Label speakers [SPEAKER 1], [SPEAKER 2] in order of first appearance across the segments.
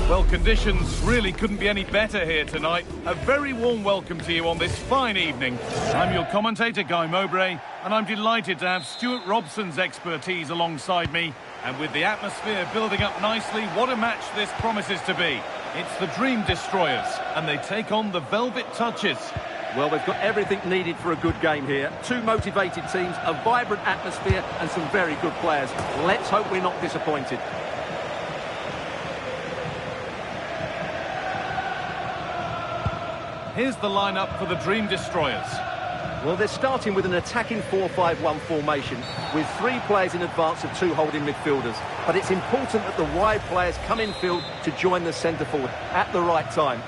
[SPEAKER 1] Well, conditions really couldn't be any better here tonight. A very warm welcome to you on this fine evening. I'm your commentator, Guy Mowbray, and I'm delighted to have Stuart Robson's expertise alongside me. And with the atmosphere building up nicely, what a match this promises to be. It's the Dream Destroyers, and they take on the Velvet Touches.
[SPEAKER 2] Well, they've got everything needed for a good game here. Two motivated teams, a vibrant atmosphere, and some very good players. Let's hope we're not disappointed.
[SPEAKER 1] Here's the lineup for the Dream Destroyers.
[SPEAKER 2] Well, they're starting with an attacking 4-5-1 formation with three players in advance of two holding midfielders. But it's important that the wide players come in field to join the centre forward at the right time.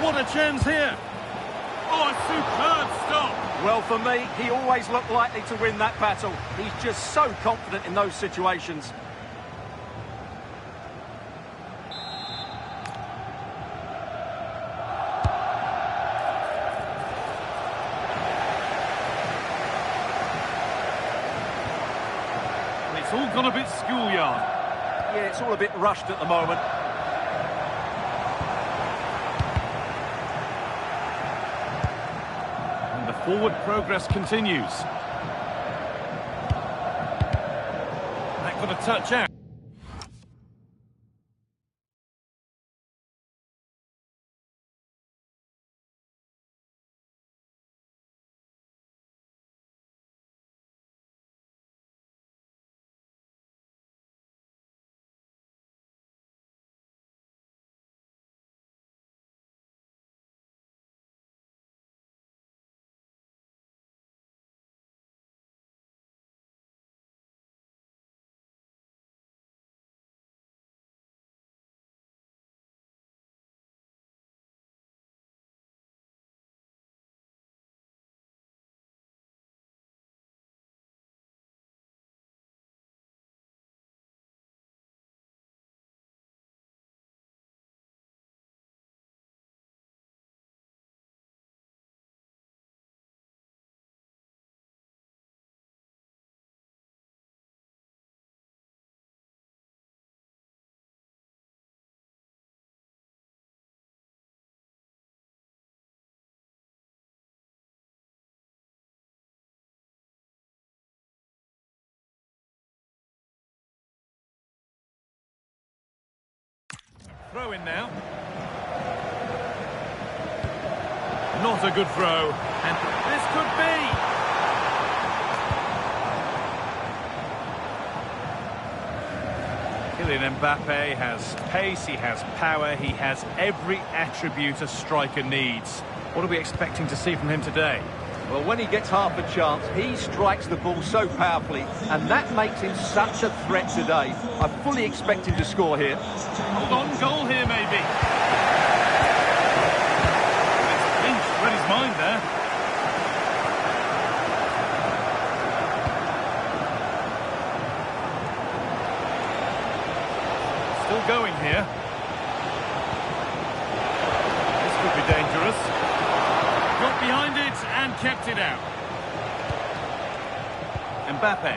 [SPEAKER 1] What a chance here! Oh, a superb stop!
[SPEAKER 2] Well, for me, he always looked likely to win that battle. He's just so confident in those situations.
[SPEAKER 1] It's all gone a bit schoolyard.
[SPEAKER 2] Yeah, it's all a bit rushed at the moment.
[SPEAKER 1] And the forward progress continues. That got a touch out. Throw in now. Not a good throw. And this could be. Kylian Mbappe has pace, he has power, he has every attribute a striker needs. What are we expecting to see from him today?
[SPEAKER 2] Well, when he gets half a chance, he strikes the ball so powerfully, and that makes him such a threat today. I fully expect him to score here.
[SPEAKER 1] Hold on, goal here maybe. Lynch read his mind there. Still going here. This could be dangerous. Got behind it and kept it out. Mbappe.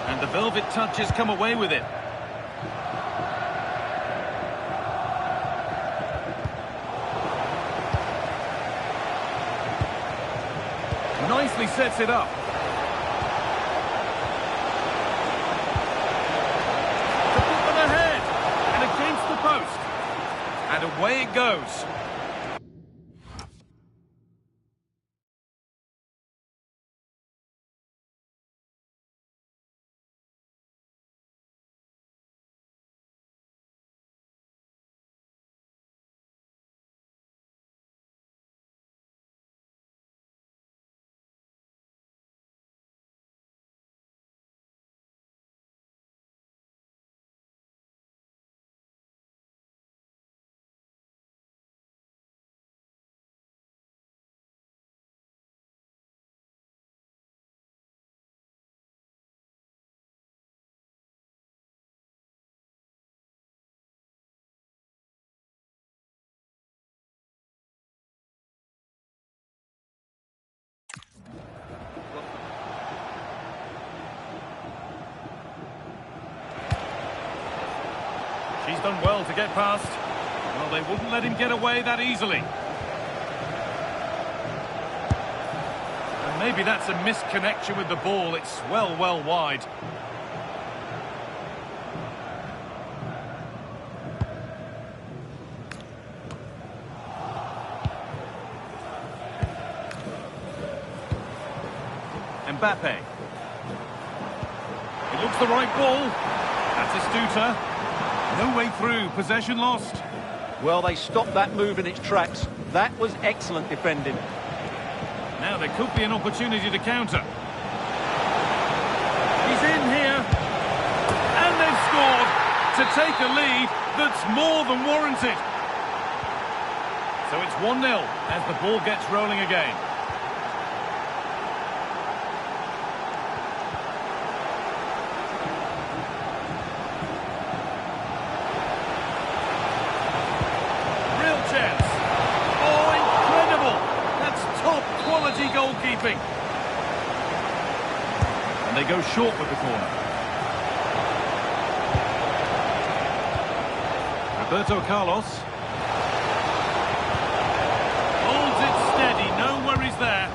[SPEAKER 1] And the Velvet Touches come away with it. Nicely sets it up. To put them ahead. And against the post. And away it goes. done well to get past. Well, they wouldn't let him get away that easily. And maybe that's a misconnection with the ball. It's well wide. Mbappe. It looks the right ball. That's Astuta. No way through. Possession lost.
[SPEAKER 2] Well, they stopped that move in its tracks. That was excellent defending.
[SPEAKER 1] Now there could be an opportunity to counter. He's in here. And they've scored to take a lead that's more than warranted. So it's 1-0 as the ball gets rolling again. Goalkeeping. And they go short with the corner. Roberto Carlos. Holds it steady, no worries there.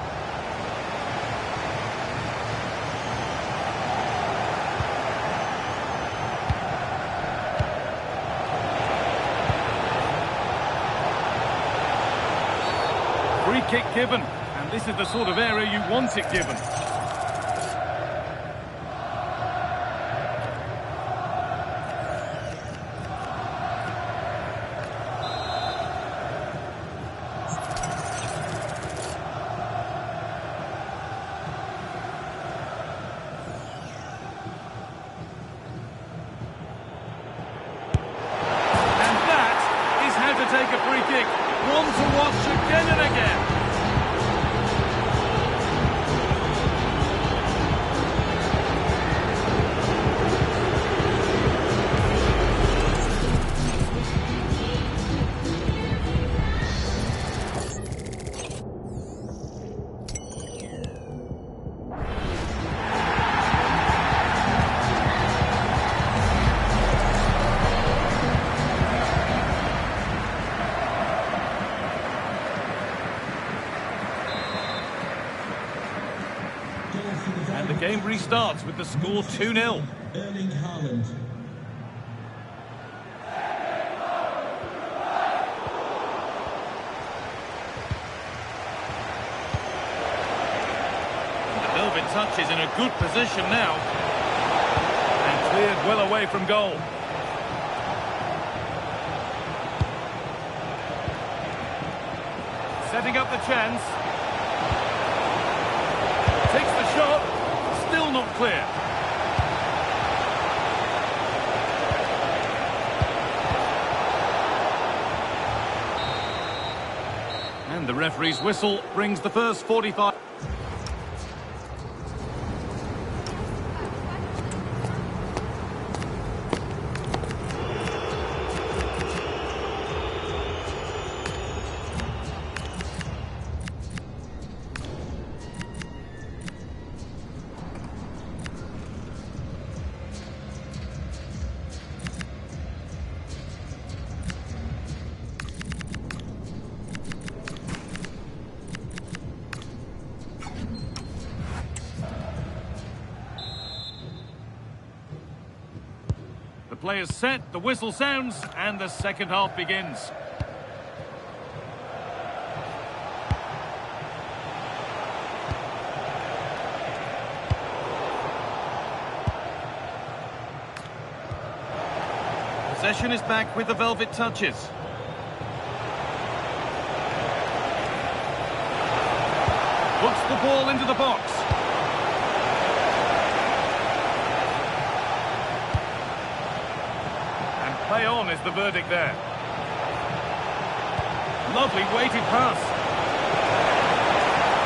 [SPEAKER 1] Free kick given. This is the sort of area you want it given. And that is how to take a free kick. One to watch again and again. And the game restarts with the score 2-0.
[SPEAKER 3] Erling Haaland.
[SPEAKER 1] The Velvet Touch is in a good position now. And cleared well away from goal. Setting up the chance. Takes the shot. Still not clear. And the referee's whistle brings the first 45. The players set, the whistle sounds, and the second half begins. Possession is back with the Velvet Touches. Puts the ball into the box. Play on is the verdict there. Lovely weighted pass.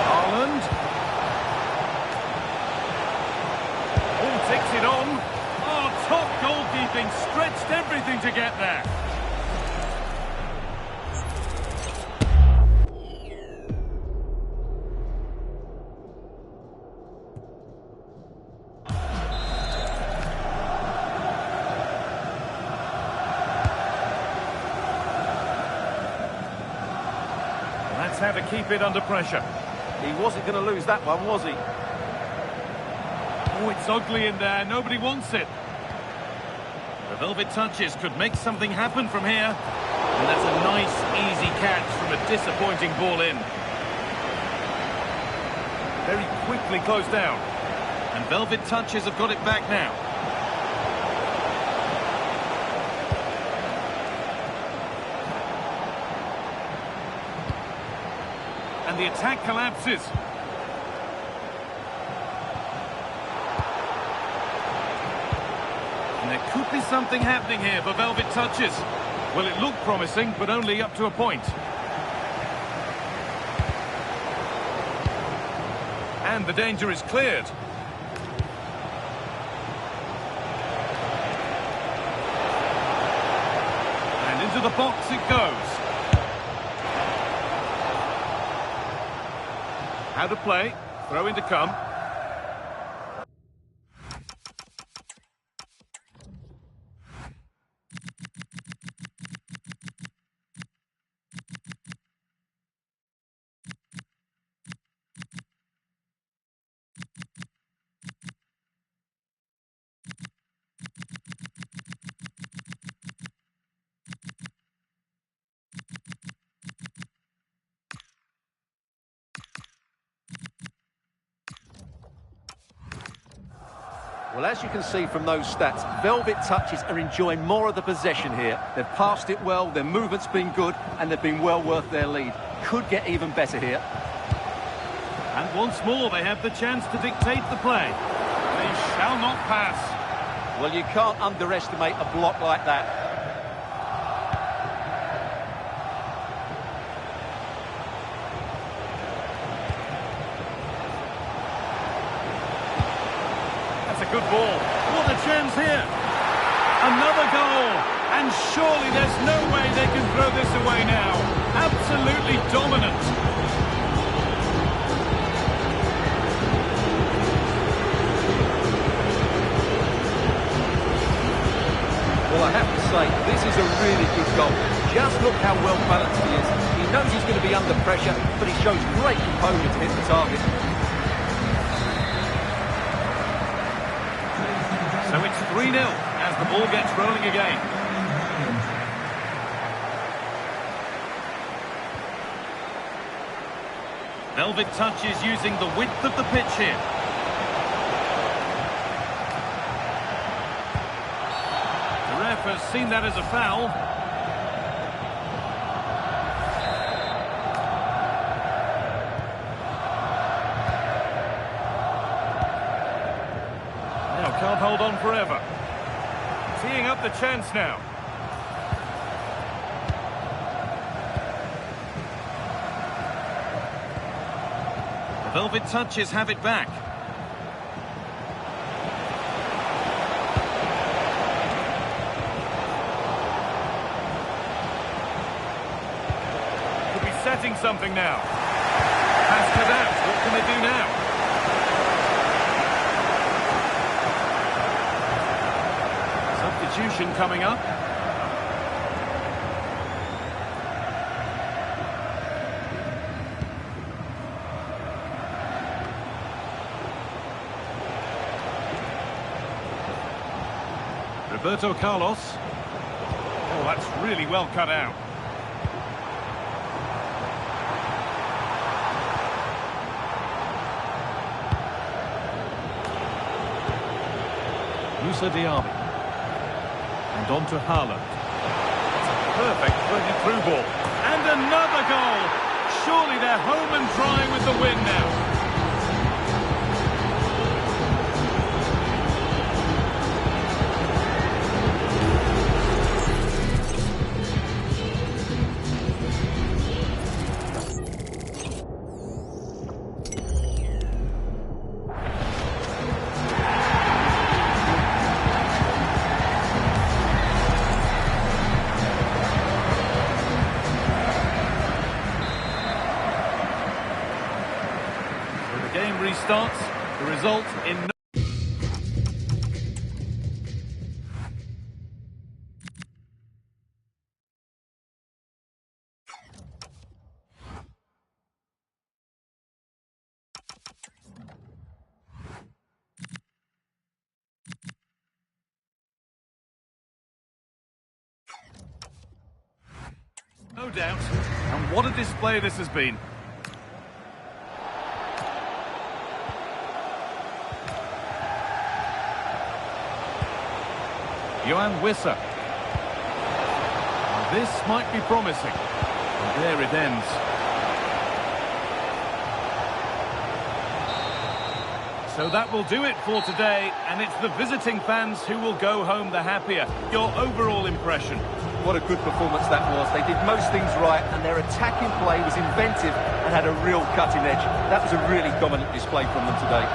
[SPEAKER 1] Haaland. Oh, takes it on. Oh, top goalkeeping. Stretched everything to get there. how to keep it under pressure.
[SPEAKER 2] He wasn't going to lose that one, was he?
[SPEAKER 1] Oh, it's ugly in there. Nobody wants it. The velvet touches could make something happen from here. And that's a nice, easy catch from a disappointing ball in. Very quickly closed down. And velvet touches have got it back now. And the attack collapses. And there could be something happening here for velvet touches. Well, it looked promising, but only up to a point. And the danger is cleared. And into the box it goes. How to play, throw in to come.
[SPEAKER 2] Well, as you can see from those stats, velvet touches are enjoying more of the possession here. They've passed it well, their movement's been good, and they've been well worth their lead. Could get even better here.
[SPEAKER 1] And once more they have the chance to dictate the play. They shall not pass.
[SPEAKER 2] Well, you can't underestimate a block like that.
[SPEAKER 1] That's a good ball. What a chance here. Another goal. And surely there's no way they can throw this away now. Absolutely dominant.
[SPEAKER 2] Well, I have to say, this is a really good goal. Just look how well balanced he is. He knows he's going to be under pressure, but he shows great composure to hit the target.
[SPEAKER 1] So it's 3-0 as the ball gets rolling again. Velvet touches using the width of the pitch here. The ref has seen that as a foul. Now can't hold on forever. Teeing up the chance now. The velvet touches have it back. Could be setting something now. Pass cut out. What can they do now? Substitution coming up. Roberto Carlos. Oh, that's really well cut out. Musa Diaby. And on to Haaland. It's a perfect through ball. And another goal! Surely they're home and dry with the win now. Restarts, the result in doubt. And what a display this has been. Johan Wissa. This might be promising. And there it ends. So that will do it for today, and it's the visiting fans who will go home the happier. Your overall impression?
[SPEAKER 2] What a good performance that was. They did most things right, and their attacking play was inventive and had a real cutting edge. That was a really dominant display from them today.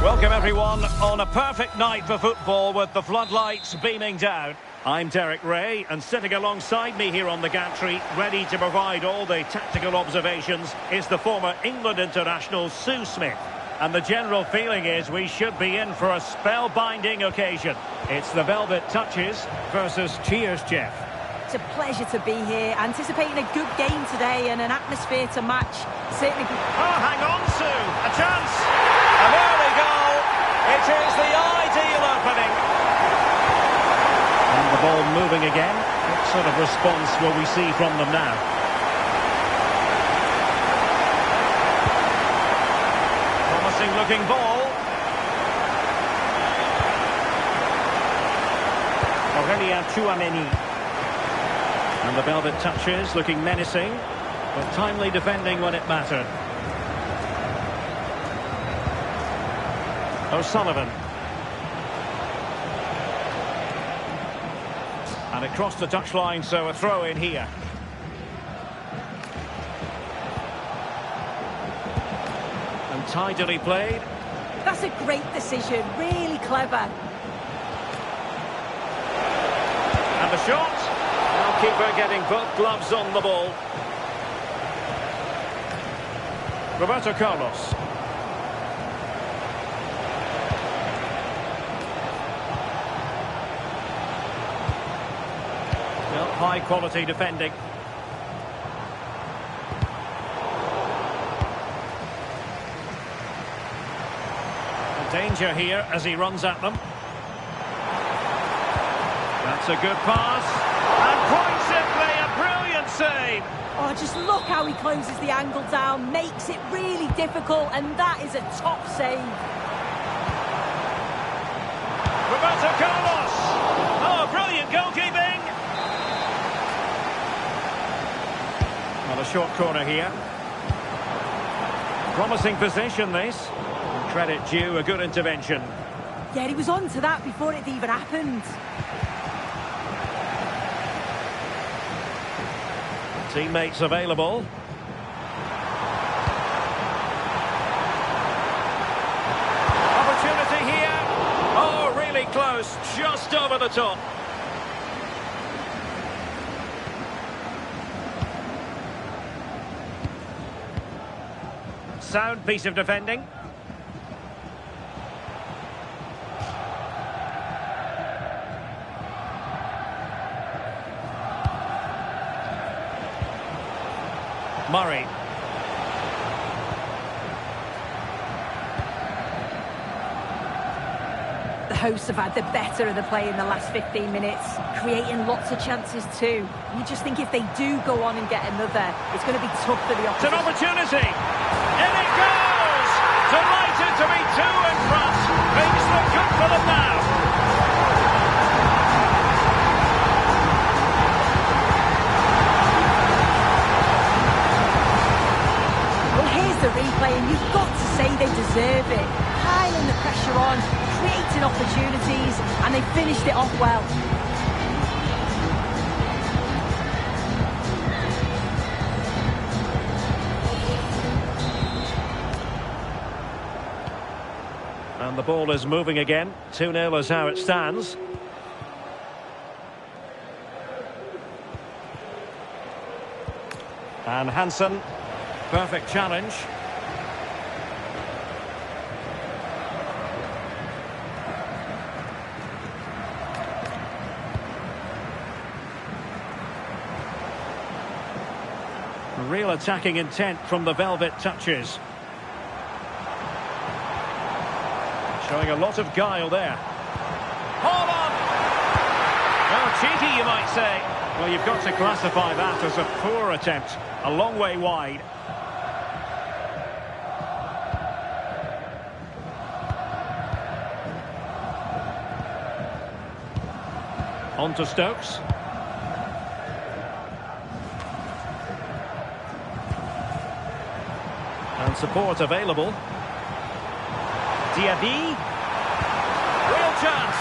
[SPEAKER 3] Welcome everyone on a perfect night for football with the floodlights beaming down. I'm Derek Ray, and sitting alongside me here on the gantry, ready to provide all the tactical observations, is the former England international Sue Smith. And the general feeling is we should be in for a spellbinding occasion. It's the Velvet Touches versus Cheers, Jeff.
[SPEAKER 4] It's a pleasure to be here, anticipating a good game today and an atmosphere to match. Certainly.
[SPEAKER 3] Oh, hang on, Sue! A chance! An early goal! It is the ideal opening. And the ball moving again. What sort of response will we see from them now? Promising looking ball. Aurélien Tchouaméni. And the Velvet Touches looking menacing, but timely defending when it mattered. O'Sullivan. And it crossed the touchline, so a throw in here. And tidily played.
[SPEAKER 4] That's a great decision, really clever.
[SPEAKER 3] And the shot. Now keeper getting both gloves on the ball. Roberto Carlos. Well, high quality defending. And danger here as he runs at them. That's a good pass. And quite simply a brilliant save.
[SPEAKER 4] Oh, just look how he closes the angle down, makes it really difficult, and that is a top save.
[SPEAKER 3] Roberto Carlos. Oh, brilliant goalkeeping. Well, a short corner here. Promising position, this. Credit due, a good intervention.
[SPEAKER 4] Yeah, he was on to that before it even happened.
[SPEAKER 3] Teammates available. Opportunity here. Oh, really close. Just over the top. Sound piece of defending. Murray.
[SPEAKER 4] The hosts have had the better of the play in the last 15 minutes, creating lots of chances too. You just think if they do go on and get another, it's going to be tough for the
[SPEAKER 3] It's
[SPEAKER 4] opposition.
[SPEAKER 3] an opportunity. In it goes! Delighted to be two in front. Things look good for them now.
[SPEAKER 4] Well, here's the replay, and you've got to say they deserve it. Piling the pressure on, creating opportunities, and they finished it off well.
[SPEAKER 3] And the ball is moving again. 2-0 is how it stands. And Hansen, perfect challenge. Real attacking intent from the Velvet touches. Showing a lot of guile there. Hold on! Well, cheeky, you might say. Well, you've got to classify that as a poor attempt. A long way wide. On to Stokes. And support available. Diaby. Real chance.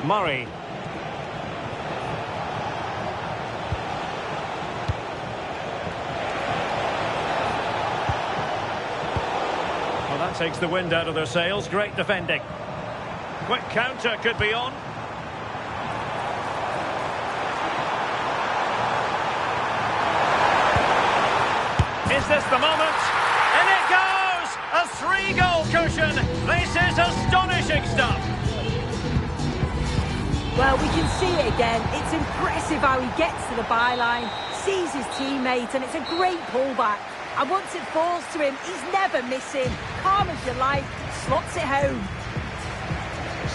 [SPEAKER 3] Murray. Well, that takes the wind out of their sails. Great defending. Quick counter could be on. Is this the moment? And it goes! A 3-goal cushion. This is astonishing stuff.
[SPEAKER 4] Well, we can see it again. It's impressive how he gets to the byline, sees his teammate, and it's a great pullback. And once it falls to him, he's never missing. Calm as you like, slots it home.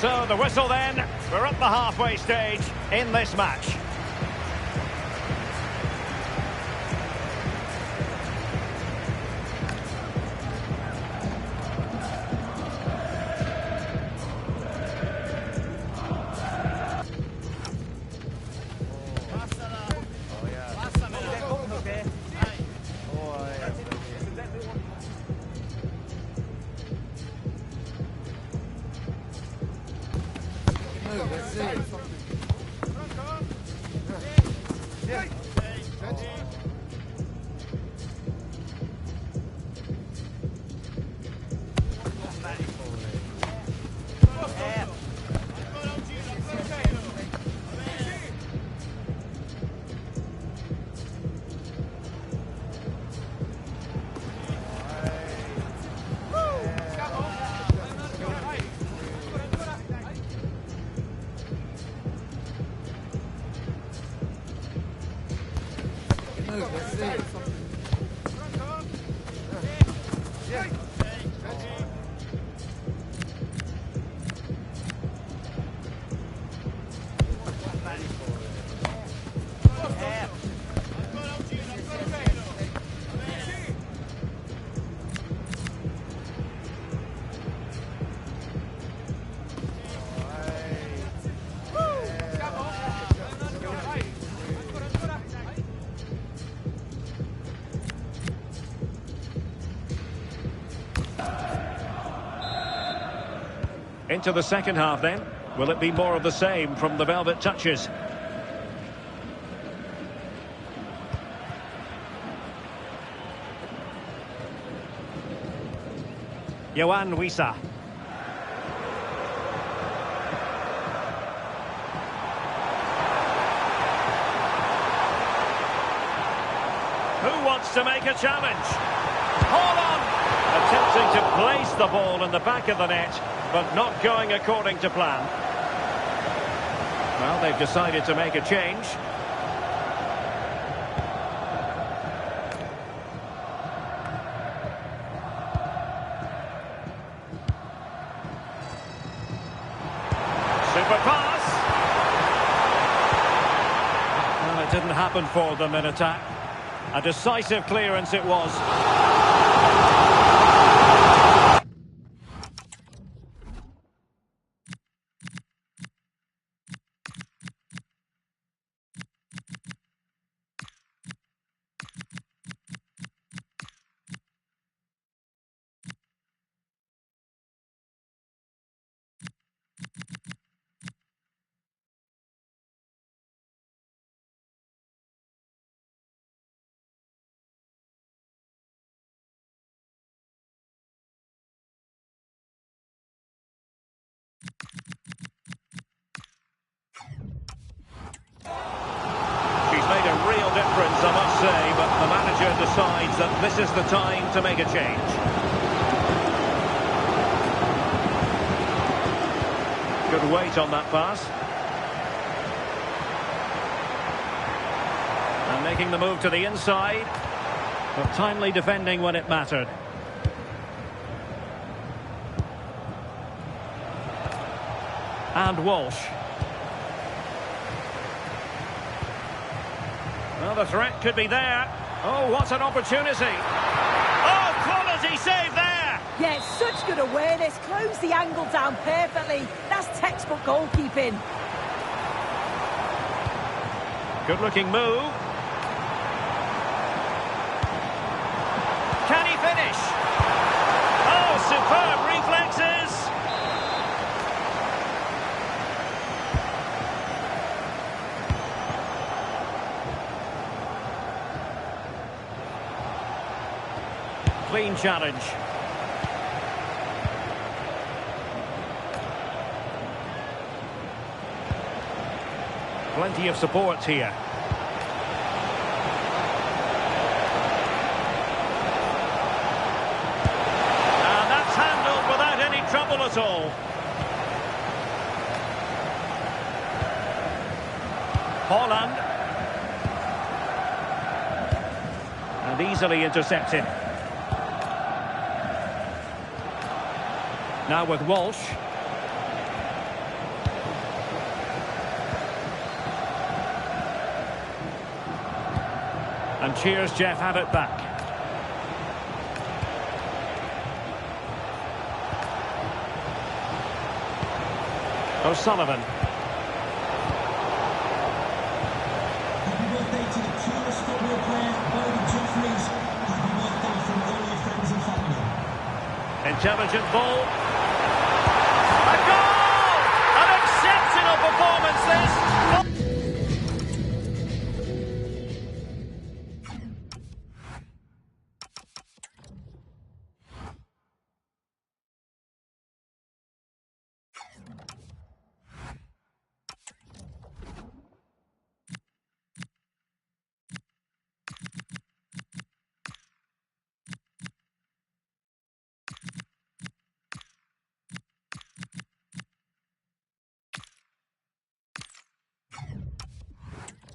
[SPEAKER 3] So the whistle then. We're up the halfway stage in this match. Into the second half then. Will it be more of the same from the Velvet Touches? Yohan Wissa. Who wants to make a challenge? Holland! Attempting to place the ball in the back of the net, but not going according to plan. Well, they've decided to make a change. Super pass. Well, it didn't happen for them in attack. A decisive clearance it was. She's made a real difference, I must say, but the manager decides that this is the time to make a change. Good weight on that pass. And making the move to the inside, but timely defending when it mattered. And Walsh. Well, the threat could be there. Oh, what an opportunity. Oh, quality save there.
[SPEAKER 4] Yeah, such good awareness. Closed the angle down perfectly. That's textbook goalkeeping.
[SPEAKER 3] Good-looking move. Can he finish? Oh, superb reflexes. Clean challenge. Plenty of support here. And that's handled without any trouble at all. Holland. And easily intercepted. Now with Walsh. And cheers, Jeff have it back. O'Sullivan.
[SPEAKER 5] Happy birthday to the cutest football player, Bobby Jeffries. Happy birthday from all your friends and family.
[SPEAKER 3] Intelligent ball. A goal! An exceptional performance this.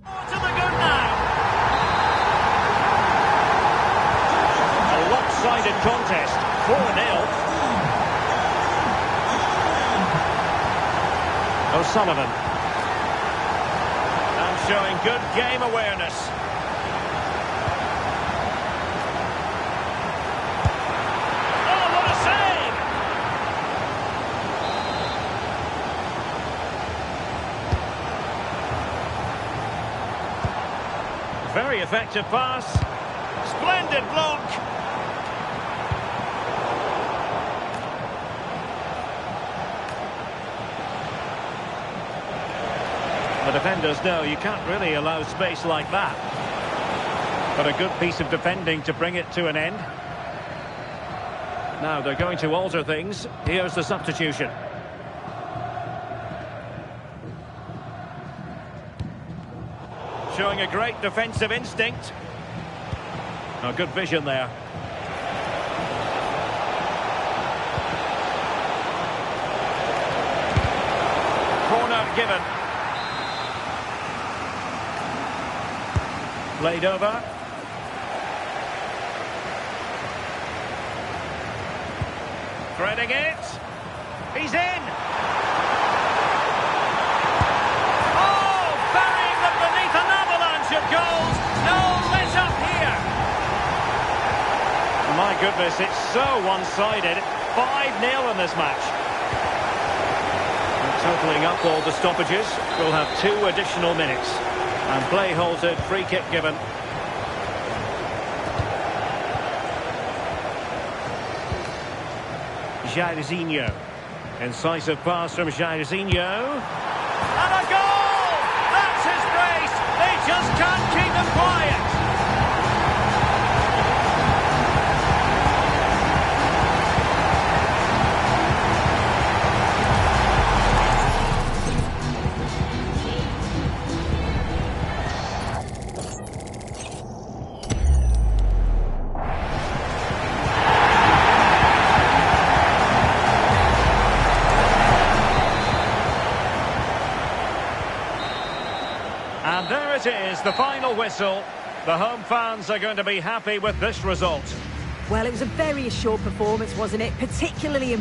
[SPEAKER 3] To the good now. A lopsided contest, 4-0. O'Sullivan. And showing good game awareness. Oh, what a save! Very effective pass. Splendid block. defenders know you can't really allow space like that. But a good piece of defending to bring it to an end. Now they're going to alter things. Here's the substitution. Showing a great defensive instinct. A good vision there. Corner given. Played over. Threading it. He's in. Oh, burying them beneath an avalanche of goals. No let up here. My goodness, it's so one-sided. 5-0 in this match. And totaling up all the stoppages, we'll have 2 additional minutes. And play halted, free kick given. Jairzinho. Incisive pass from Jairzinho. And a goal! That's his brace! They just can't keep him quiet! And there it is, the final whistle. The home fans are going to be happy with this result.
[SPEAKER 4] Well, it was a very assured performance, wasn't it? Particularly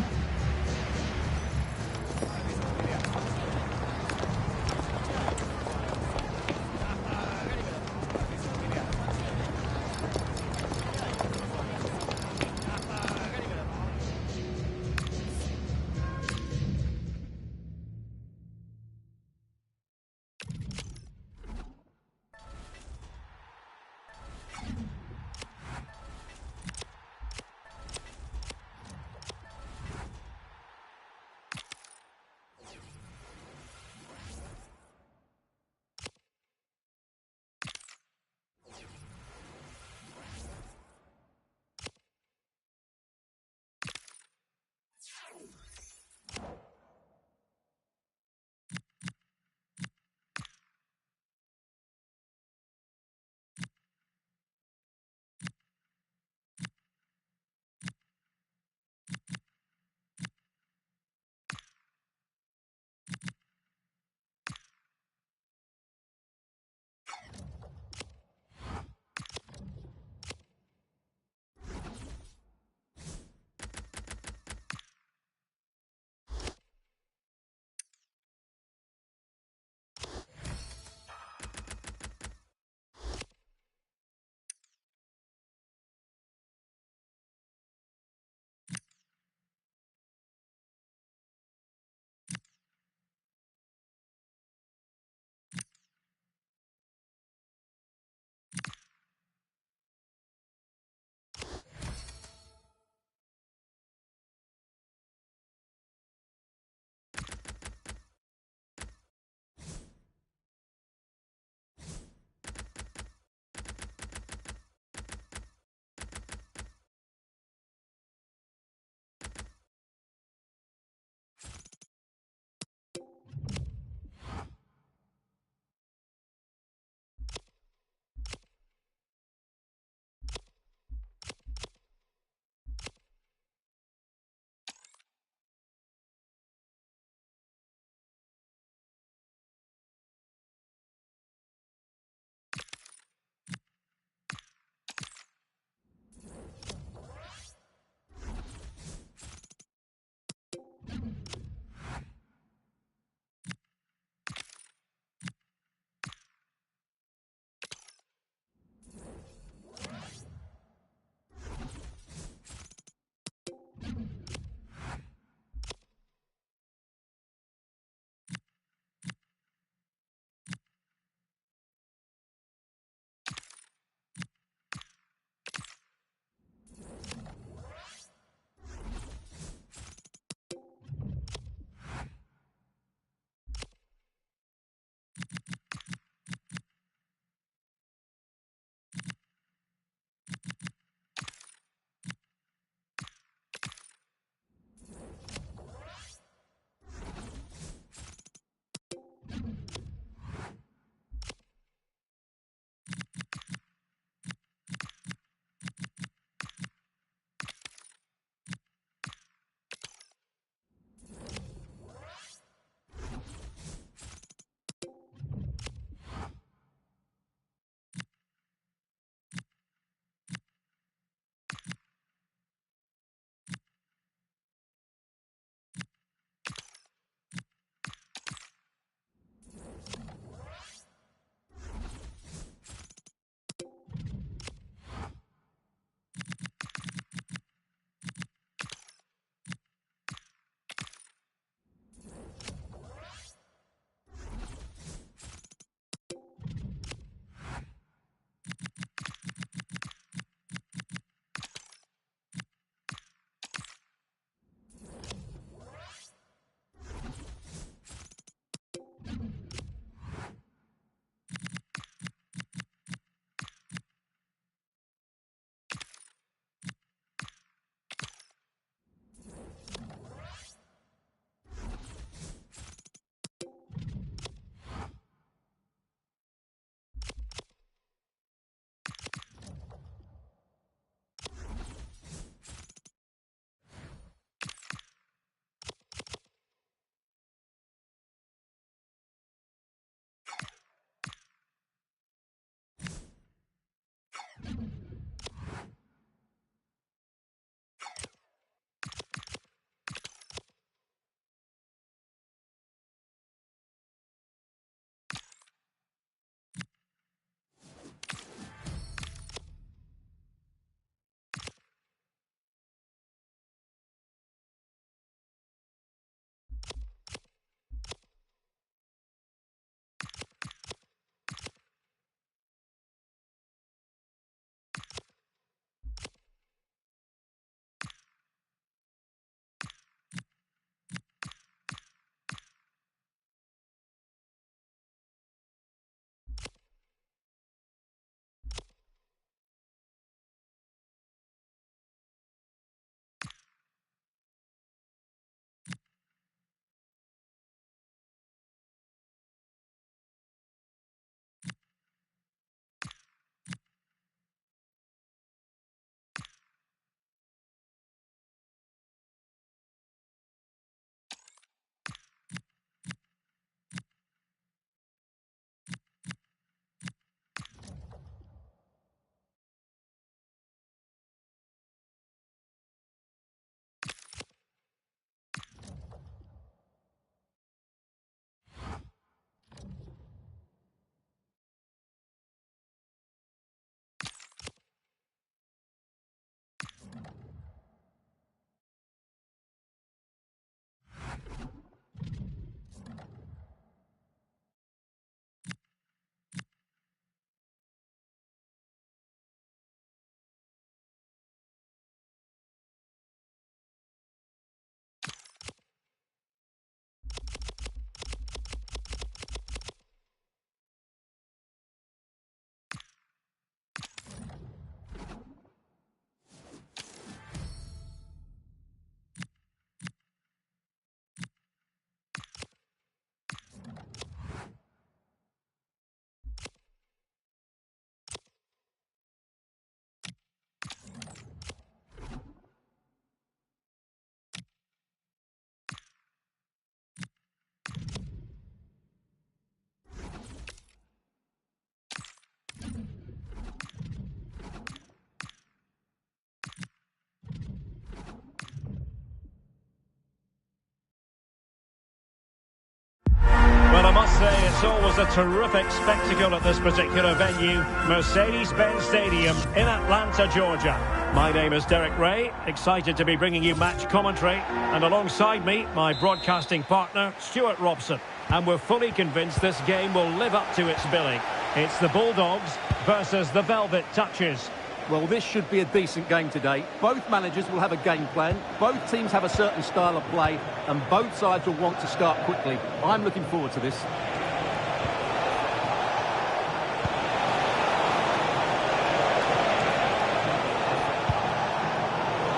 [SPEAKER 3] always a terrific spectacle at this particular venue, Mercedes-Benz Stadium in Atlanta, Georgia. My name is Derek Ray, excited to be bringing you match commentary, and alongside me, my broadcasting partner, Stuart Robson. And we're fully convinced this game will live up to its billing. It's the Bulldogs versus the Velvet Touches.
[SPEAKER 2] Well, this should be a decent game today. Both managers will have a game plan, both teams have a certain style of play, and both sides will want to start quickly. I'm looking forward to this.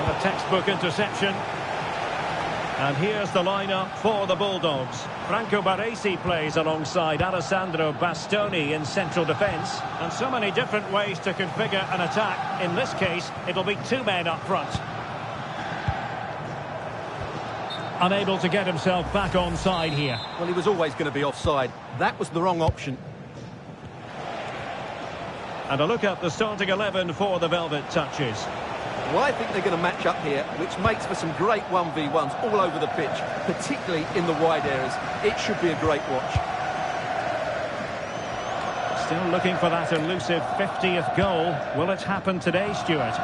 [SPEAKER 3] A textbook interception. And here's the lineup for the Bulldogs. Franco Baresi plays alongside Alessandro Bastoni in central defence. And so many different ways to configure an attack. In this case, it'll be two men up front. Unable to get himself back onside here.
[SPEAKER 2] Well, he was always going to be offside. That was the wrong option.
[SPEAKER 3] And a look at the starting 11 for the Velvet Touches.
[SPEAKER 2] Well, I think they're going to match up here, which makes for some great 1v1s all over the pitch, particularly in the wide areas. It should be a great watch.
[SPEAKER 3] Still looking for that elusive 50th goal. Will it happen today, Stuart?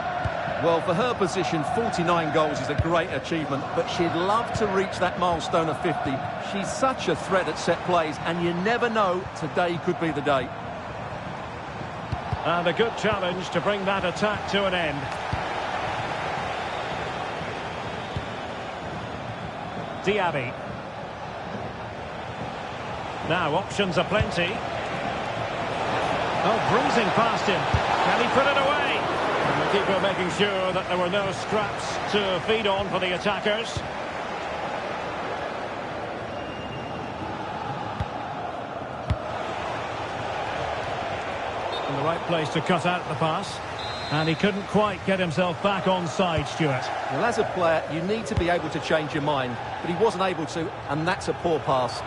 [SPEAKER 2] Well, for her position, 49 goals is a great achievement, but she'd love to reach that milestone of 50. She's such a threat at set plays, and you never know, today could be the day.
[SPEAKER 3] And a good challenge to bring that attack to an end. Diaby. Now options are plenty. Oh, breezing past him. Can he put it away? And the keeper making sure that there were no scraps to feed on for the attackers. In the right place to cut out the pass. And he couldn't quite get himself back onside, Stuart.
[SPEAKER 2] Well, as a player, you need to be able to change your mind, but he wasn't able to, and that's a poor pass.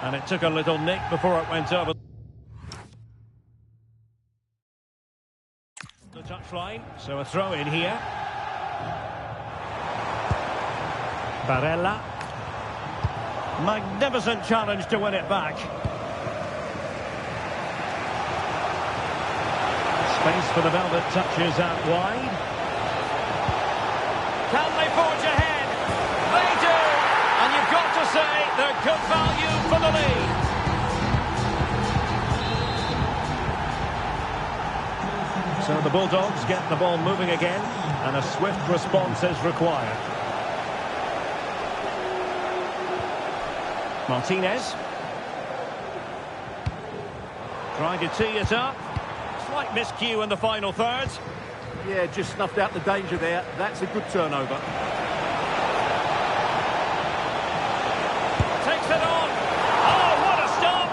[SPEAKER 3] And it took a little nick before it went over the touchline. So a throw in here. Barella. Magnificent challenge to win it back. Space for the Velvet Touches out wide. Can they forge ahead? They do! And you've got to say they're good value for the lead. So the Bulldogs get the ball moving again, and a swift response is required. Martinez. Trying to tee it up. Slight miscue in the final third.
[SPEAKER 2] Yeah, just snuffed out the danger there. That's a good turnover.
[SPEAKER 3] Takes it on. Oh, what a stop!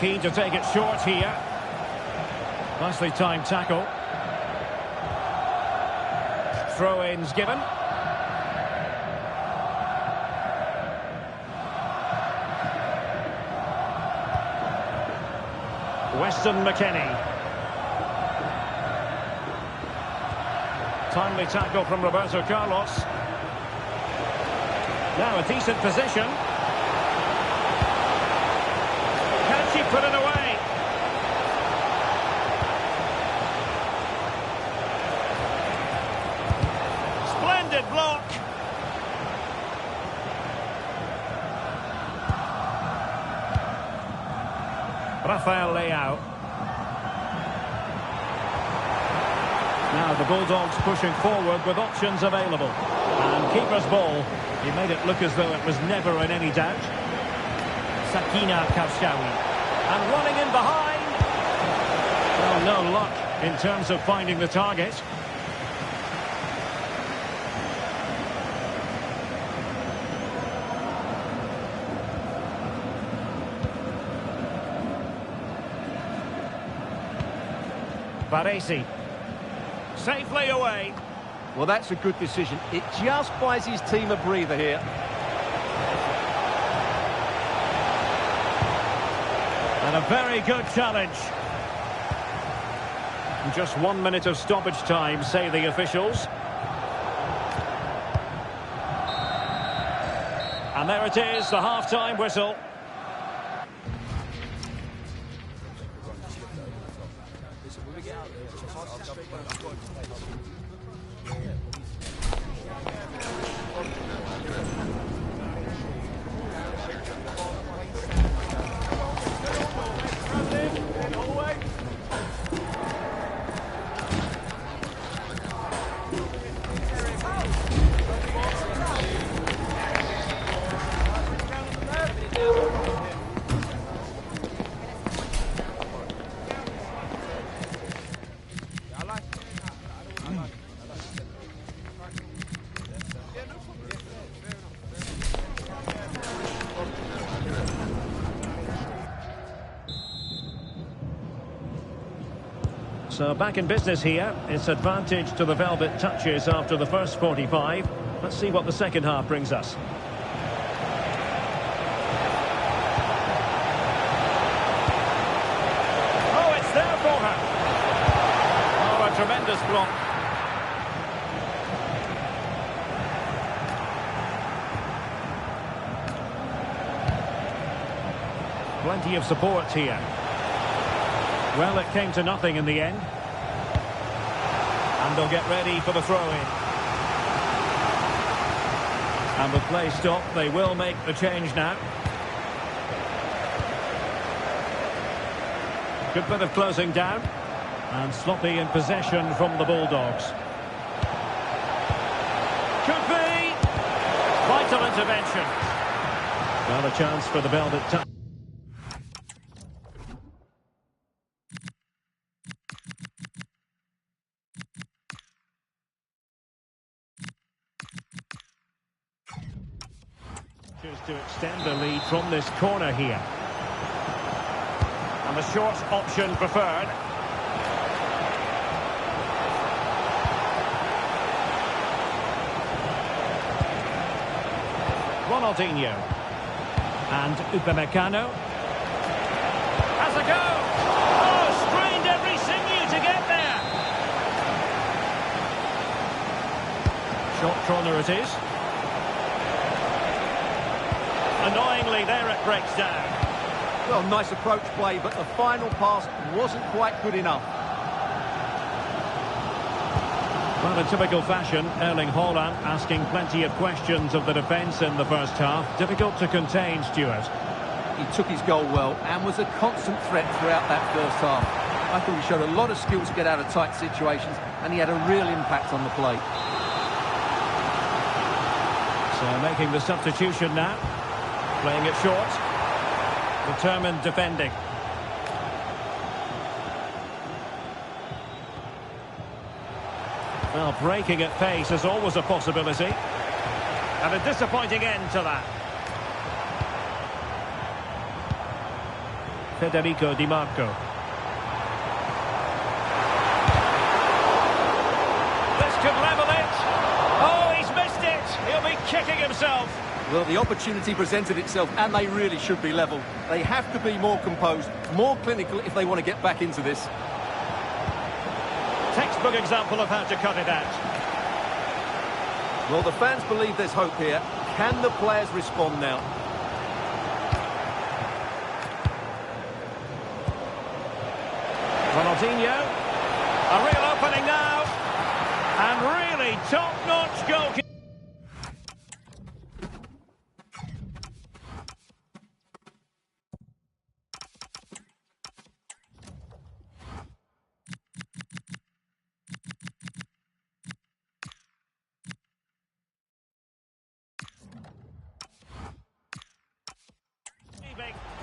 [SPEAKER 3] Keen to take it short here. Nicely timed tackle. Throw-ins given. Weston McKennie. Timely tackle from Roberto Carlos. Now a decent position. Can she put it away? Splendid block. Rafael Leao. Now the Bulldogs pushing forward with options available. And keeper's ball. He made it look as though it was never in any doubt. Sakina Kavshawi. And running in behind. Well, no luck in terms of finding the target. Baresi. Safely away.
[SPEAKER 2] Well, that's a good decision. It just buys his team a breather here.
[SPEAKER 3] And a very good challenge. Just 1 minute of stoppage time, say the officials. And there it is, the half-time whistle. So back in business here. It's advantage to the Velvet Touches after the first 45. Let's see what the second half brings us. Oh, it's there for her. Oh, a tremendous block. Plenty of support here. Well, it came to nothing in the end. And they'll get ready for the throw-in. And with play stopped, they will make the change now. Good bit of closing down. And sloppy in possession from the Bulldogs. Could be! Vital intervention. Well, a chance for the Velvet Touch. To extend the lead from this corner here. And the short option preferred. Ronaldinho. And Upamecano. Has a go! Oh, strained every sinew to get there! Short corner it is. Annoyingly, there it breaks down.
[SPEAKER 2] Well, nice approach play, but the final pass wasn't quite good enough.
[SPEAKER 3] Well, in typical fashion, Erling Haaland asking plenty of questions of the defence in the first half. Difficult to contain, Stuart.
[SPEAKER 2] He took his goal well and was a constant threat throughout that first half. I thought he showed a lot of skill to get out of tight situations, and he had a real impact on the play.
[SPEAKER 3] So making the substitution now. Playing it short. Determined defending. Well, breaking at pace is always a possibility. And a disappointing end to that. Federico Di Marco. This could level it. Oh, he's missed it. He'll be kicking himself.
[SPEAKER 2] Well, the opportunity presented itself, and they really should be level. They have to be more composed, more clinical if they want to get back into this.
[SPEAKER 3] Textbook example of how to cut it out.
[SPEAKER 2] Well, the fans believe there's hope here. Can the players respond now?
[SPEAKER 3] Ronaldinho. A real opening now. And really top-notch goalkeeper.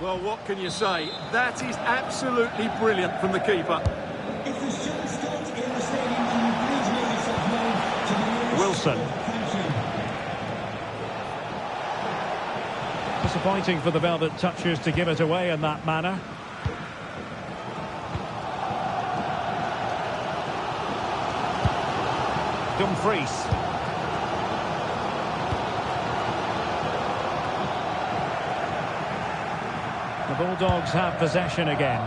[SPEAKER 2] Well, what can you say? That is absolutely brilliant from the keeper.
[SPEAKER 5] If the show stopped in the stadium and you please make yourself known to the nearest...
[SPEAKER 3] Wilson.
[SPEAKER 5] Thank you.
[SPEAKER 3] Disappointing for the Velvet Touchers to give it away in that manner. Dumfries. The Bulldogs have possession again.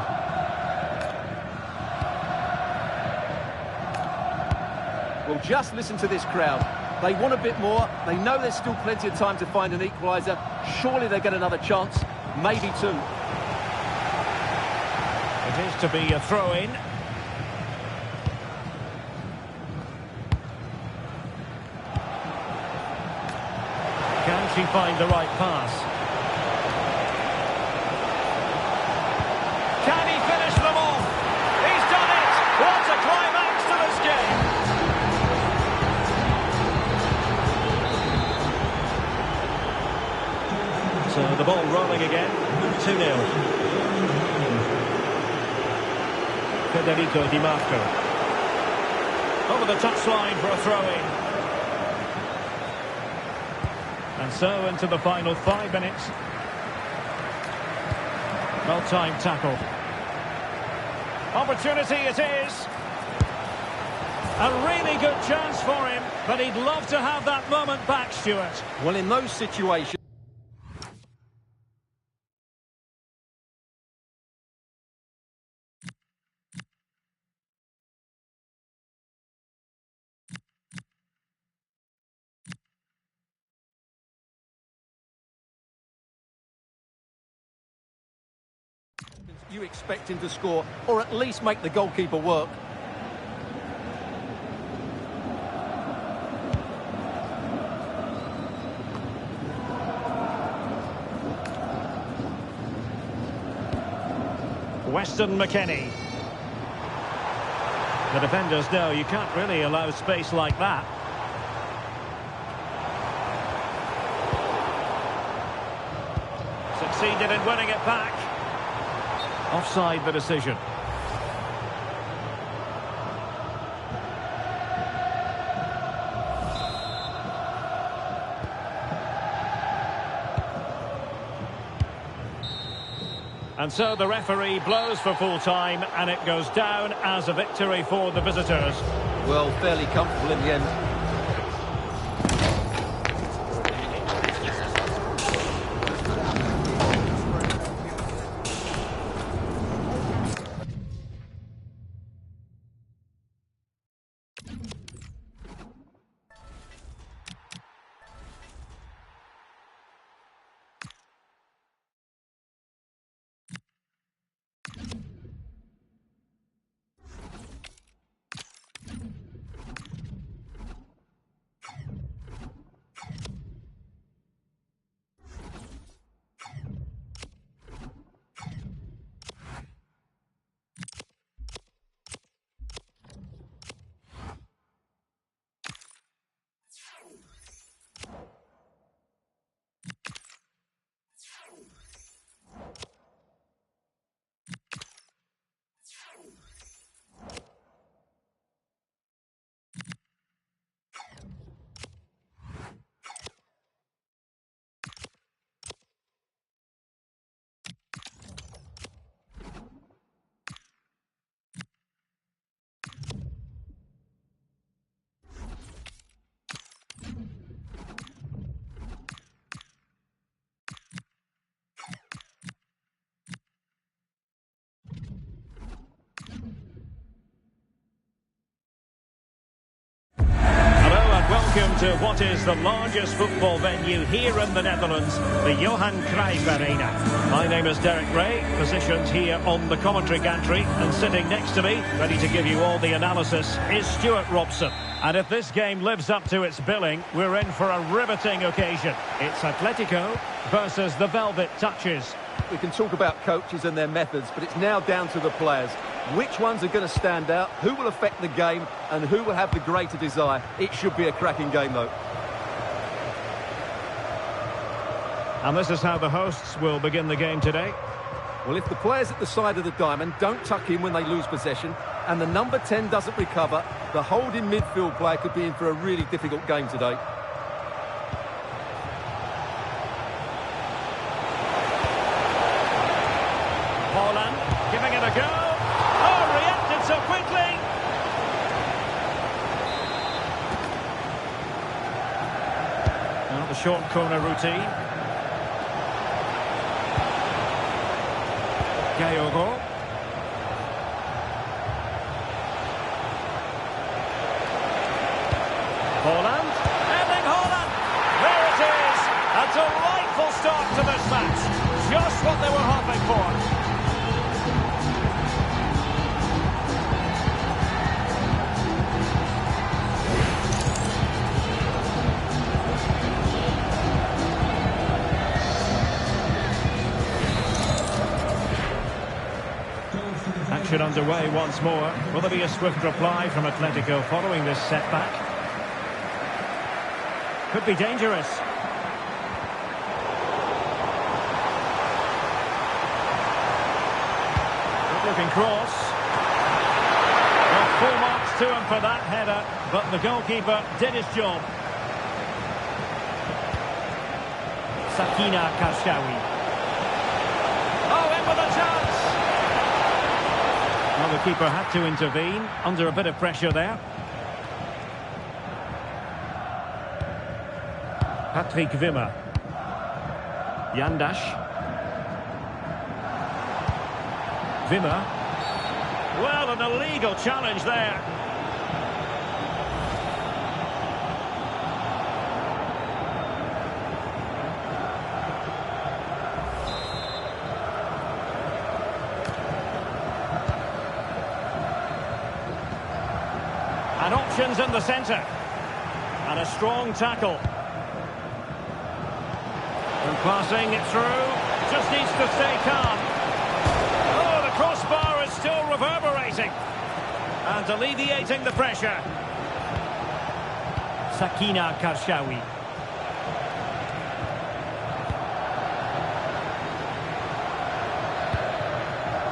[SPEAKER 2] Well, just listen to this crowd. They want a bit more. They know there's still plenty of time to find an equaliser. Surely they'll get another chance, maybe two.
[SPEAKER 3] It is to be a throw-in. Can she find the right pass? Can he finish them off? He's done it! What a climax to this game! So the ball rolling again, 2-0. Federico Di Marco. Over the touchline for a throw-in. And so into the final 5 minutes. Well-timed tackle. Opportunity it is. A really good chance for him, but he'd love to have that moment back, Stuart.
[SPEAKER 2] Well, in those situations... you expect him to score, or at least make the goalkeeper work.
[SPEAKER 3] Weston McKennie. The defenders know you can't really allow space like that. Succeeded in winning it back. Offside the decision. And so the referee blows for full time, and it goes down as a victory for the visitors.
[SPEAKER 2] Well, fairly comfortable in the end.
[SPEAKER 3] Welcome to what is the largest football venue here in the Netherlands, the Johan Cruyff Arena. My name is Derek Ray, positioned here on the commentary gantry, and sitting next to me, ready to give you all the analysis, is Stuart Robson. And if this game lives up to its billing, we're in for a riveting occasion. It's Atletico versus the Velvet Touches.
[SPEAKER 2] We can talk about coaches and their methods, but it's now down to the players. Which ones are going to stand out, who will affect the game, and who will have the greater desire? It should be a cracking game, though.
[SPEAKER 3] And this is how the hosts will begin the game today.
[SPEAKER 2] Well, if the players at the side of the diamond don't tuck in when they lose possession, and the number 10 doesn't recover, the holding midfield player could be in for a really difficult game today.
[SPEAKER 3] Haaland giving it a go. Oh, reacted so quickly. Now the short corner routine. Gayogo. Holland. Erling Holland. There it is. A delightful start to this match. Just what they were hoping for. Action underway once more. Will there be a swift reply from Atletico following this setback? Could be dangerous. Good looking cross. Well, full marks to him for that header, but the goalkeeper did his job. Sakina Karshawi. Oh, in with a chance! Well, the keeper had to intervene, under a bit of pressure there. Patrick Wimmer. Yandash. Wimmer. Well, an illegal challenge there. And options in the centre. And a strong tackle. And passing it through. Just needs to stay calm. Oh, the crossbar is still reverberating. And alleviating the pressure. Sakina Karshawi.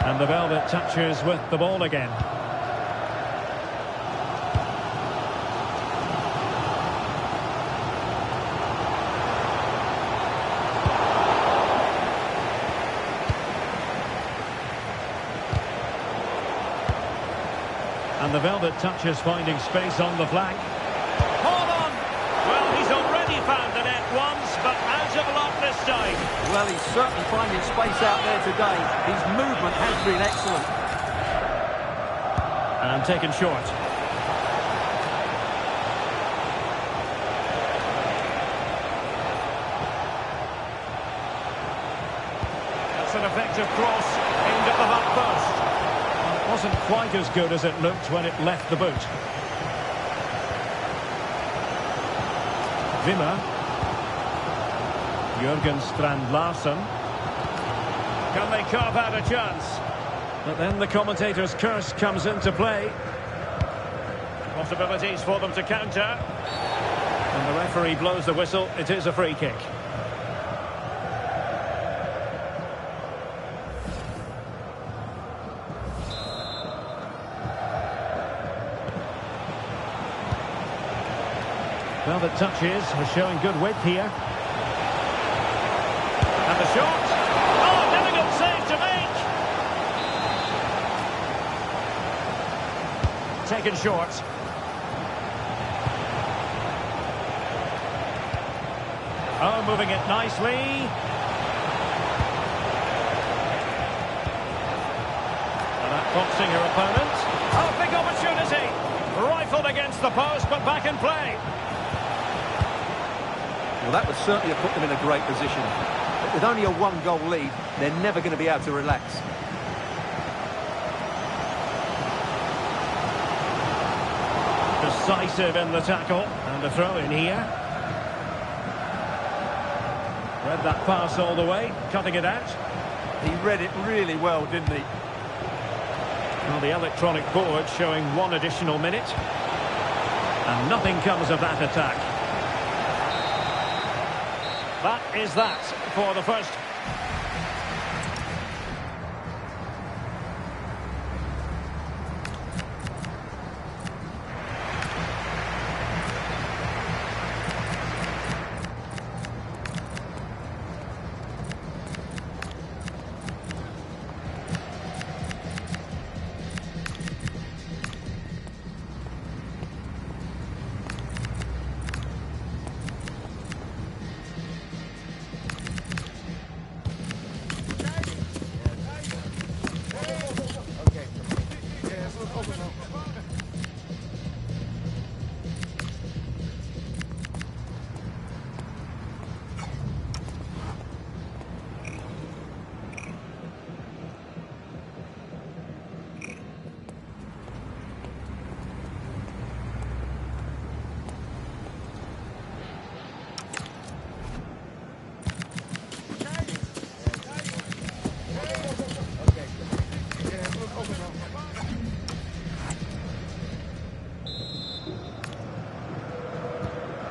[SPEAKER 3] And the Velvet touches with the ball again. And the Velvet touches finding space on the flank. Hold on! Well, he's already found the net once, but out of luck this time.
[SPEAKER 2] Well, he's certainly finding space out there today. His movement has been excellent.
[SPEAKER 3] And taken short. That's an effective cross aimed at the back post. Wasn't quite as good as it looked when it left the boot. Wimmer. Jürgen Strand Larsen. Can they carve out a chance? But then the commentator's curse comes into play. Possibilities for them to counter. And the referee blows the whistle. It is a free kick. Well, the touches are showing good width here. And the shot. Oh, difficult save to make. Taken short. Oh, moving it nicely. And that boxing her opponent. Oh, big opportunity. Rifled against the post, but back in play.
[SPEAKER 2] Well, that would certainly have put them in a great position. But with only a one-goal lead, they're never going to be able to relax.
[SPEAKER 3] Decisive in the tackle. And a throw in here. Read that pass all the way, cutting it out.
[SPEAKER 2] He read it really well, didn't he?
[SPEAKER 3] Well, the electronic board showing 1 additional minute. And nothing comes of that attack. That is that for the first.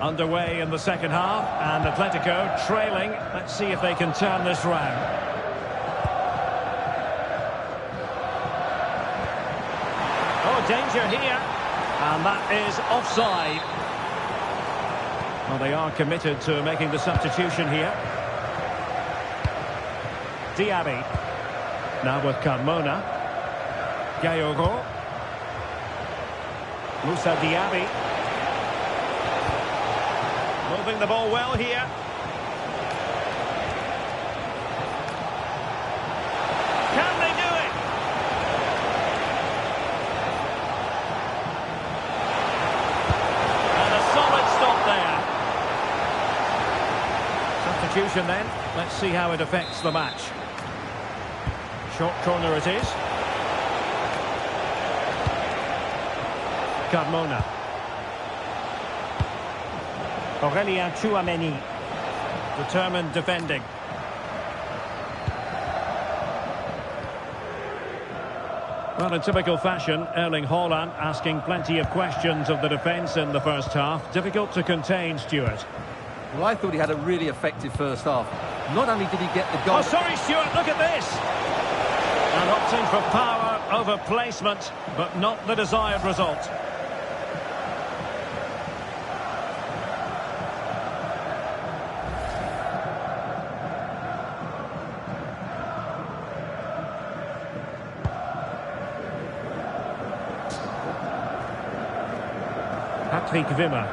[SPEAKER 3] Underway in the second half, and Atletico trailing. Let's see if they can turn this round. Oh, danger here. And that is offside. Well, they are committed to making the substitution here. Diaby. Now with Carmona. Gayogo. Moussa Diaby. Moving the ball well here. Can they do it? And a solid stop there. Substitution then. Let's see how it affects the match. Short corner it is. Carmona. Aurelien Tchouameni. Determined defending. Well, in typical fashion, Erling Haaland asking plenty of questions of the defence in the first half. Difficult to contain, Stuart.
[SPEAKER 2] Well, I thought he had a really effective first half. Not only did he get the goal...
[SPEAKER 3] Oh, sorry, Stuart, look at this! And opting for power over placement, but not the desired result. Patrick Wimmer.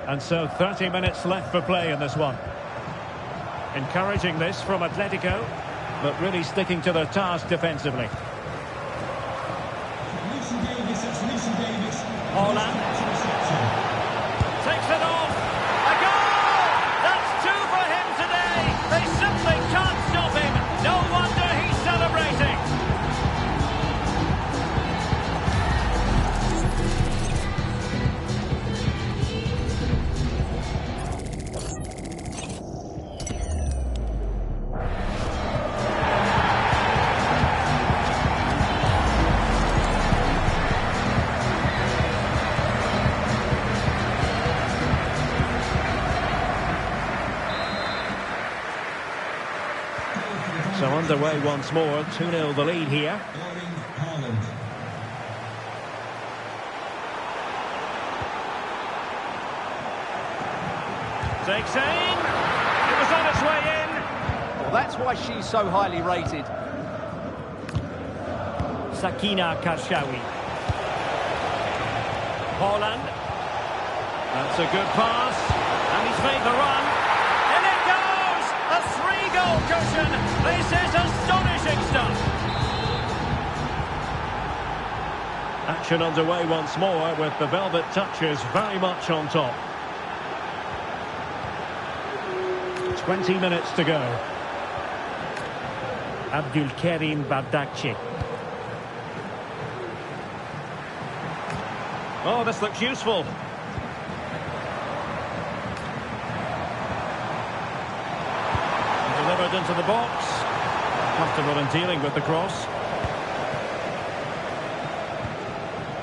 [SPEAKER 3] And so 30 minutes left for play in this one. Encouraging this from Atletico, but really sticking to their task defensively. Haaland takes it off. A goal! That's two for him today. They simply can't stop him. No wonder he's celebrating. So underway once more, 2-0 the lead here. Takes aim. It was on its way in.
[SPEAKER 2] Well, that's why she's so highly rated.
[SPEAKER 3] Sakina Karshawi. Haaland. That's a good pass. And he's made the run. In it goes! A 3-goal cushion. This is astonishing stuff. Action underway once more with the Velvet Touchers very much on top. 20 minutes to go. Abdulkarim Bardakci. Oh, this looks useful. Delivered into the box. Comfortable in dealing with the cross.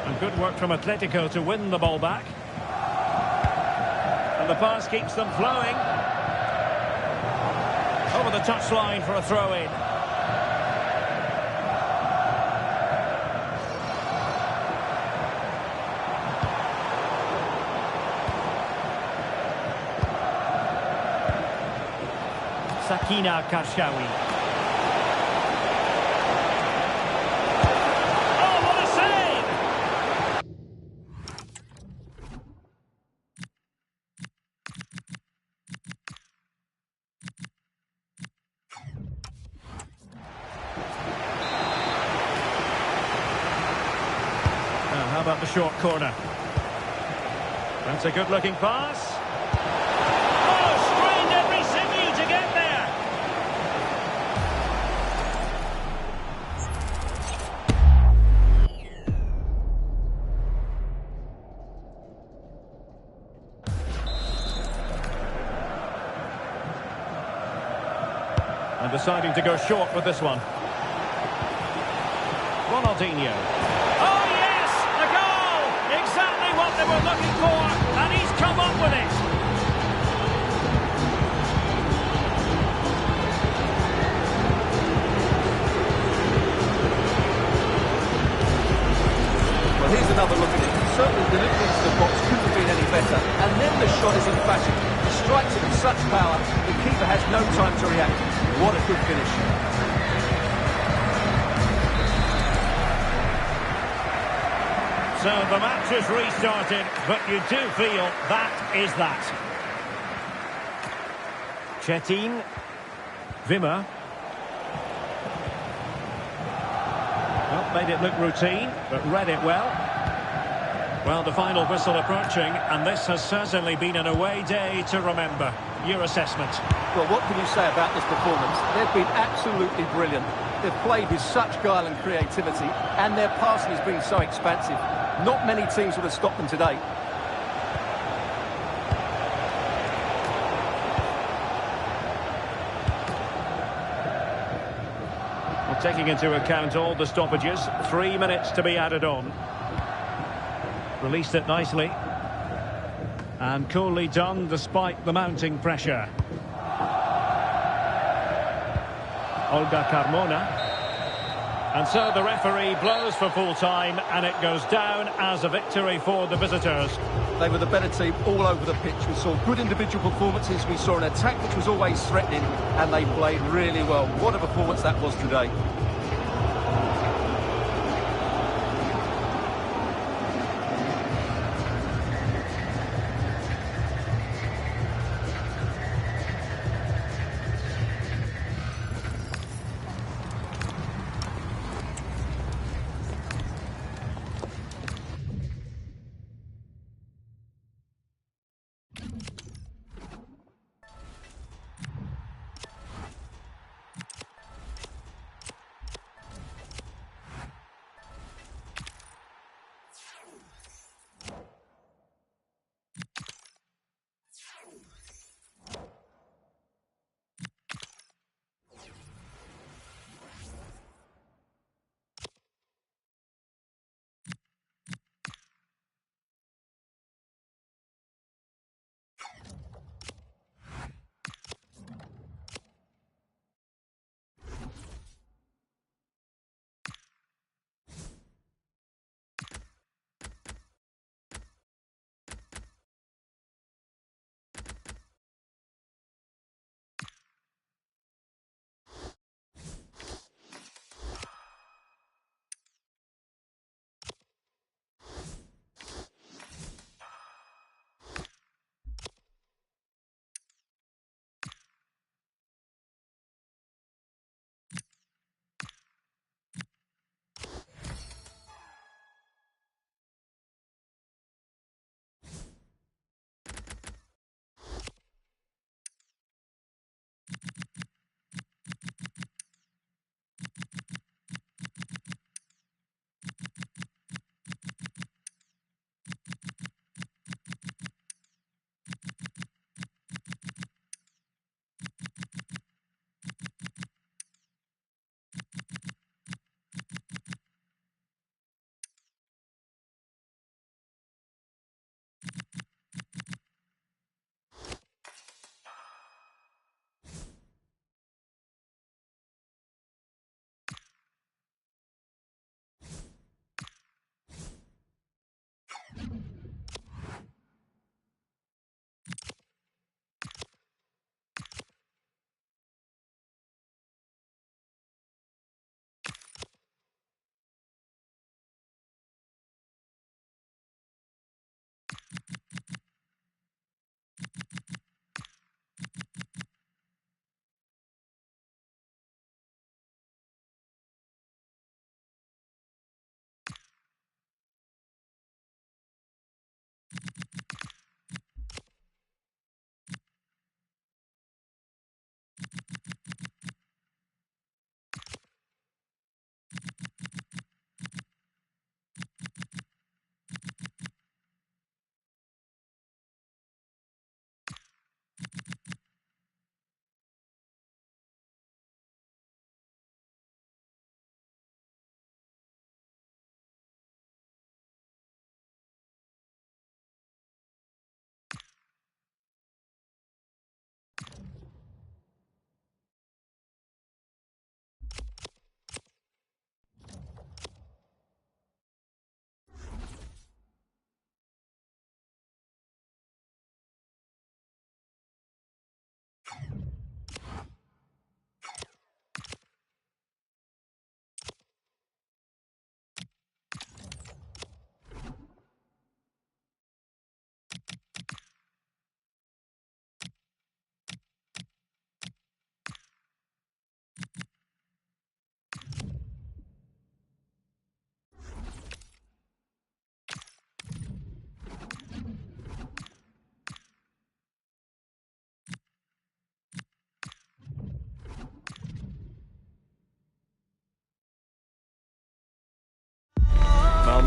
[SPEAKER 3] And good work from Atletico to win the ball back. And the pass keeps them flowing. Over the touchline for a throw-in. Sakina Karshawi. Oh, what a save! Now, how about the short corner? That's a good-looking pass. Oh, strained every sinew to get there. And deciding to go short with this one. Ronaldinho. Oh, yes!
[SPEAKER 2] here's another look at it. Certainly the delivery into the box couldn't have been any better. And then the shot is in fashion. He strikes it with such power, the keeper has no time to react. What a good finish.
[SPEAKER 3] So the match has restarted, but you do feel that is that. Chetin. Wimmer. Well, made it look routine, but read it well. Well, the final whistle approaching, and this has certainly been an away day to remember. Your assessment?
[SPEAKER 2] Well, what can you say about this performance? They've been absolutely brilliant. They've played with such guile and creativity, and their passing has been so expansive. Not many teams would have stopped them today.
[SPEAKER 3] Well, taking into account all the stoppages, 3 minutes to be added on. Released it nicely. And coolly done despite the mounting pressure. Olga Carmona. And so the referee blows for full time, and it goes down as a victory for the visitors.
[SPEAKER 2] They were the better team all over the pitch. We saw good individual performances. We saw an attack which was always threatening, and they played really well. What a performance that was today.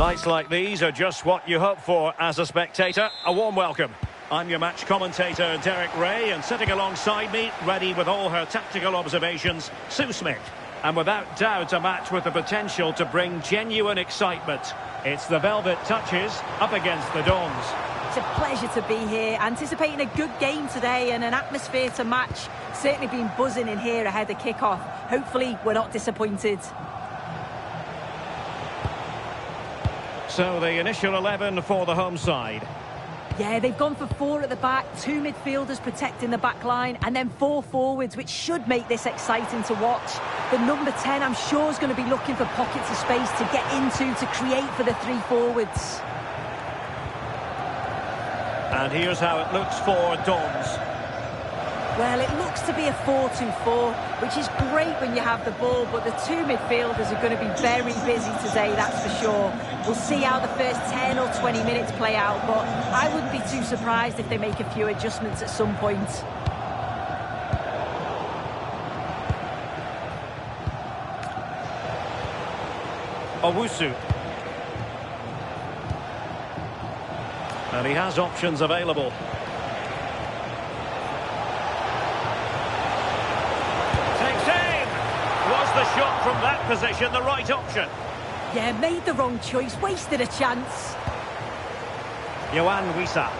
[SPEAKER 3] Nights like these are just what you hope for as a spectator. A warm welcome. I'm your match commentator, Derek Ray, and sitting alongside me, ready with all her tactical observations, Sue Smith. And without doubt, a match with the potential to bring genuine excitement. It's the Velvet Touches up against the Dons.
[SPEAKER 4] It's a pleasure to be here, anticipating a good game today and an atmosphere to match. Certainly been buzzing in here ahead of kick-off. Hopefully, we're not disappointed.
[SPEAKER 3] So the initial 11 for the home side.
[SPEAKER 4] Yeah, they've gone for 4 at the back, 2 midfielders protecting the back line, and then 4 forwards, which should make this exciting to watch. The number 10, I'm sure, is going to be looking for pockets of space to get into, to create for the 3 forwards.
[SPEAKER 3] And here's how it looks for Dons.
[SPEAKER 4] Well, it looks to be a 4-2-4, which is great when you have the ball, but the 2 midfielders are going to be very busy today, that's for sure. We'll see how the first 10 or 20 minutes play out, but I wouldn't be too surprised if they make a few adjustments at some point.
[SPEAKER 3] Owusu. And he has options available. Was the shot from that position the right option?
[SPEAKER 4] Yeah, made the wrong choice, wasted a chance.
[SPEAKER 3] Yohan Wissa.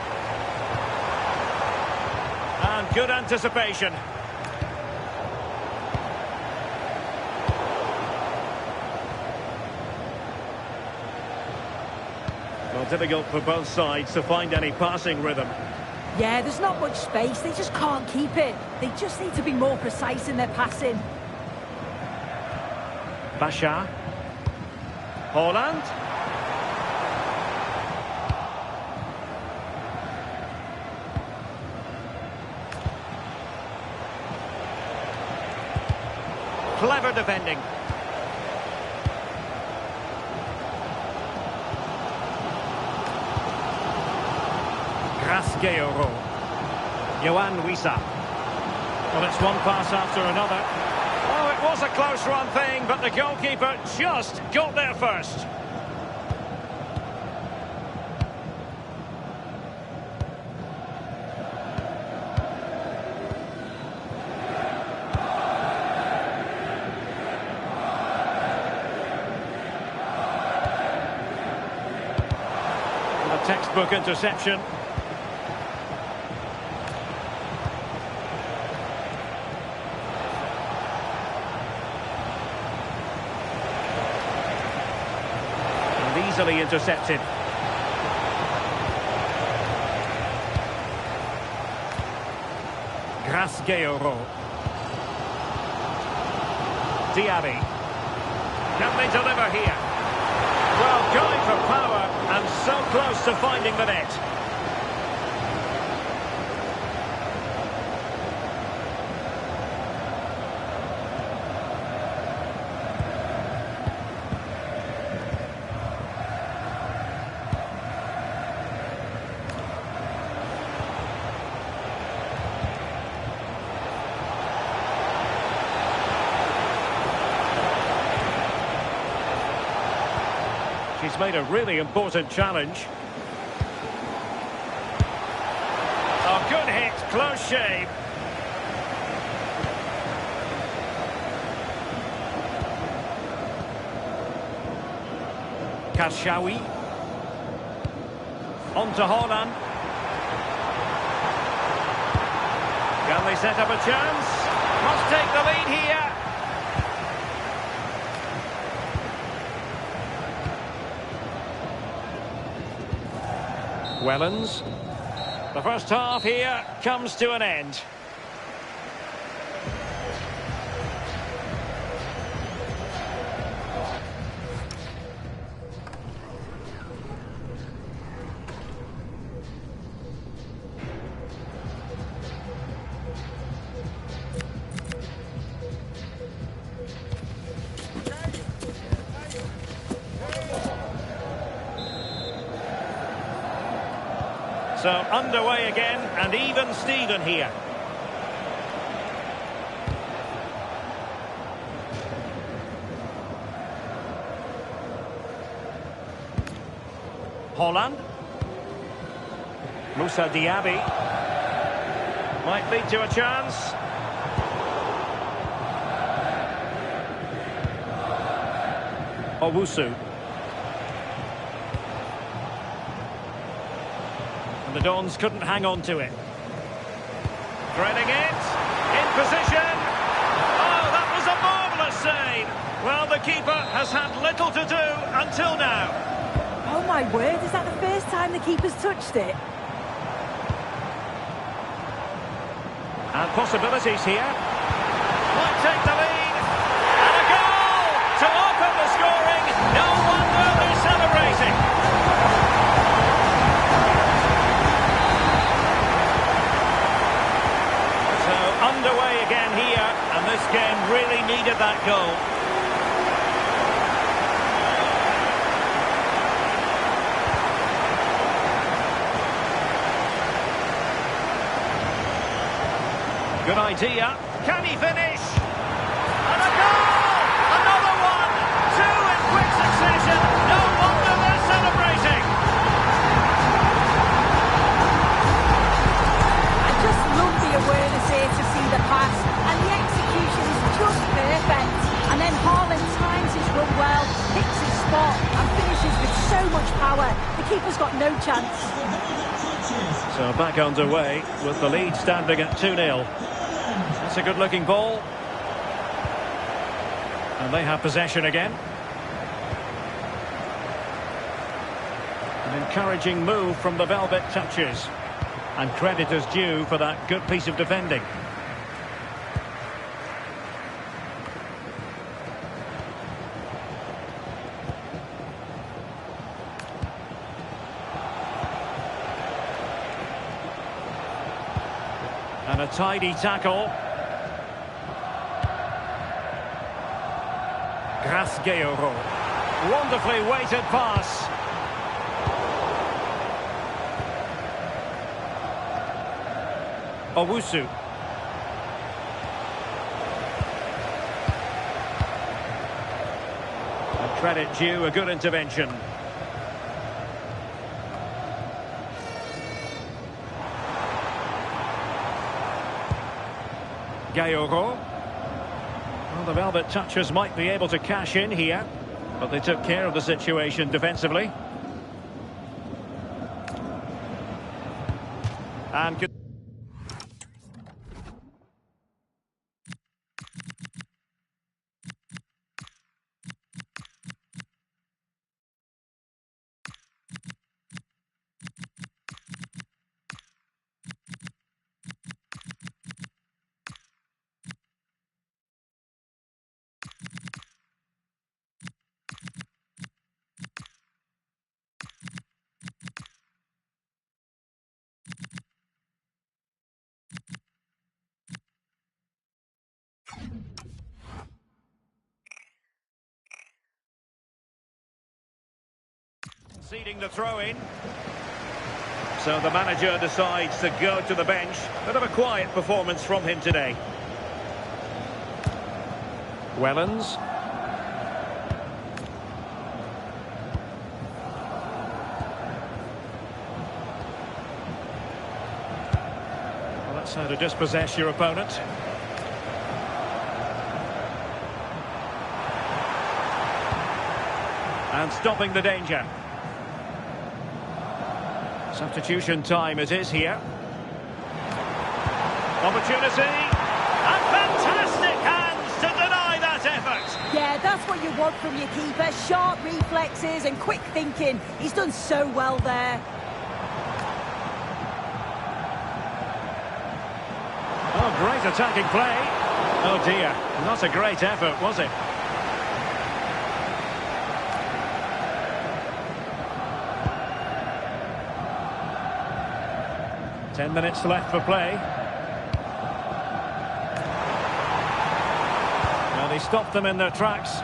[SPEAKER 3] And good anticipation. Well, difficult for both sides to find any passing rhythm.
[SPEAKER 4] Yeah, there's not much space, they just can't keep it. They just need to be more precise in their passing.
[SPEAKER 3] Bashar. Haaland. Clever defending. Grasqueiro. Yohan Wissa. Well, it's one pass after another. Oh, it was a close run thing, but the goalkeeper just got there first. And a textbook interception. Easily intercepted. Grasqueiro. Diaby. Can they deliver here? Well, going for power and so close to finding the net. He's made a really important challenge. Oh, good hit, close shave. Kashawi. On to Haaland. Can they set up a chance? Must take the lead here. Wellens. The first half here comes to an end. So underway again, and even Steven here. Holland. Moussa Diaby. Might lead to a chance. Owusu. And the Dons couldn't hang on to it. Threading it. In position. Oh, that was a marvellous save. Well, the keeper has had little to do until now.
[SPEAKER 4] Oh my word, is that the first time the keeper's touched it?
[SPEAKER 3] And possibilities here. Might take the lead. And a goal to open the scoring. No wonder they're celebrating. So underway again here. And this game really needed that goal. Good idea. Can he finish? And a goal! Another one! Two in quick succession. No wonder they're celebrating.
[SPEAKER 4] I just love the awareness here to see the pass. And the execution is just perfect. And then Haaland times his run well, hits his spot, and finishes with so much power. The keeper's got no chance.
[SPEAKER 3] So back underway with the lead standing at 2-0. That's a good-looking ball. And they have possession again. An encouraging move from the Velvet Touches. And credit is due for that good piece of defending. And a tidy tackle. Grasgeoro. Wonderfully weighted pass. Owusu. And credit due, a good intervention. Gayogo. Well, the Velvet Touchers might be able to cash in here, but they took care of the situation defensively. And good. Conceding the throw-in. So the manager decides to go to the bench. Bit of a quiet performance from him today. Wellens. Well, that's how to dispossess your opponent. And stopping the danger. Substitution time it is here. Opportunity. And fantastic hands to deny that effort.
[SPEAKER 4] Yeah, that's what you want from your keeper. Sharp reflexes and quick thinking. He's done so well there.
[SPEAKER 3] Oh, great attacking play. Oh dear, not a great effort, was it? Ten minutes left for play. Well, he stopped them in their tracks.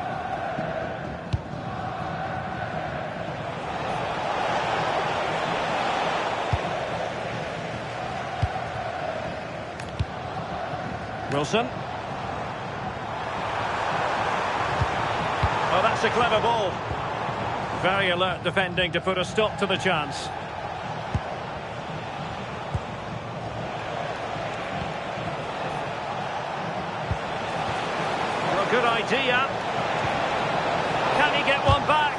[SPEAKER 3] Wilson. Oh, that's a clever ball. Very alert defending to put a stop to the chance. Well, good idea. Can he get one back?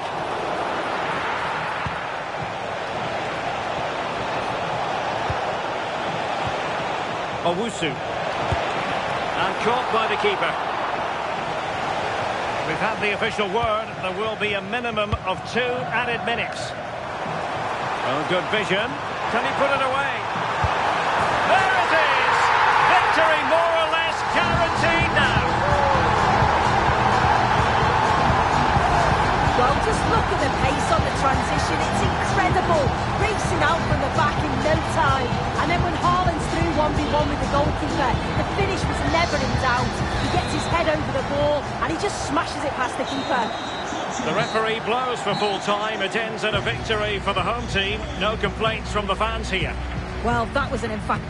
[SPEAKER 3] Owusu. And caught by the keeper. We've had the official word. There will be a minimum of 2 added minutes. Oh, good vision. Can he put it away? There it is! Victory more or less guaranteed now.
[SPEAKER 4] Well, just look at the pace on the transition. It's incredible. Racing out from the back in no time. And then when Haaland's through 1v1 with the goalkeeper, the finish was never in doubt. He gets his head over the ball and he just smashes it past the keeper.
[SPEAKER 3] The referee blows for full time. It ends in a victory for the home team. No complaints from the fans here.
[SPEAKER 4] Well, that was an emphatic...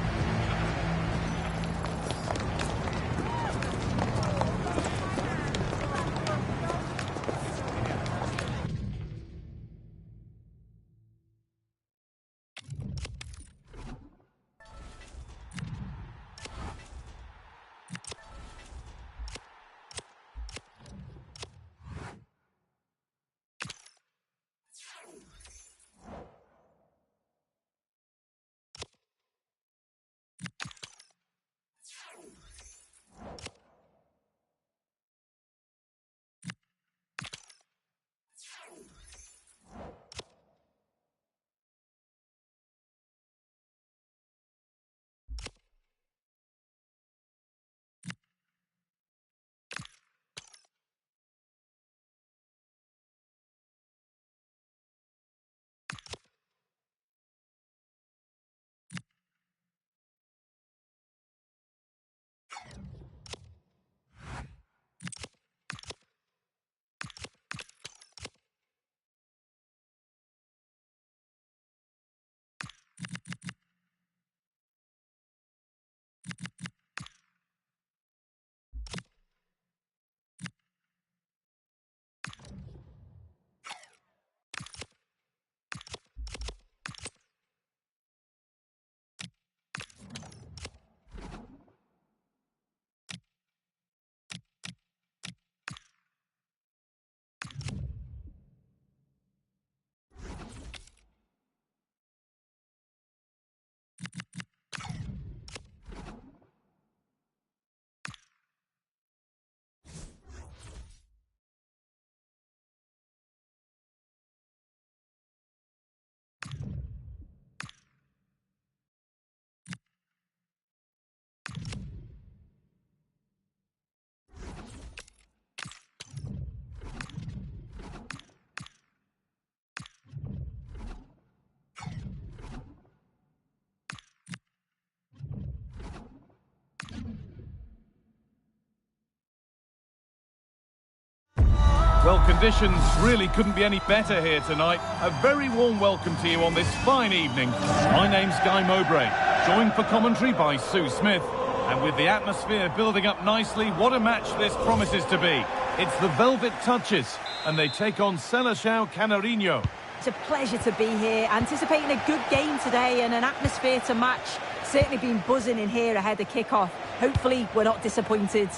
[SPEAKER 1] Well, conditions really couldn't be any better here tonight. A very warm welcome to you on this fine evening. My name's Guy Mowbray, joined for commentary by Sue Smith. And with the atmosphere building up nicely, what a match this promises to be. It's the Velvet Touches, and they take on Seleção Canarinho.
[SPEAKER 4] It's a pleasure to be here, anticipating a good game today and an atmosphere to match. Certainly been buzzing in here ahead of kick-off. Hopefully we're not disappointed.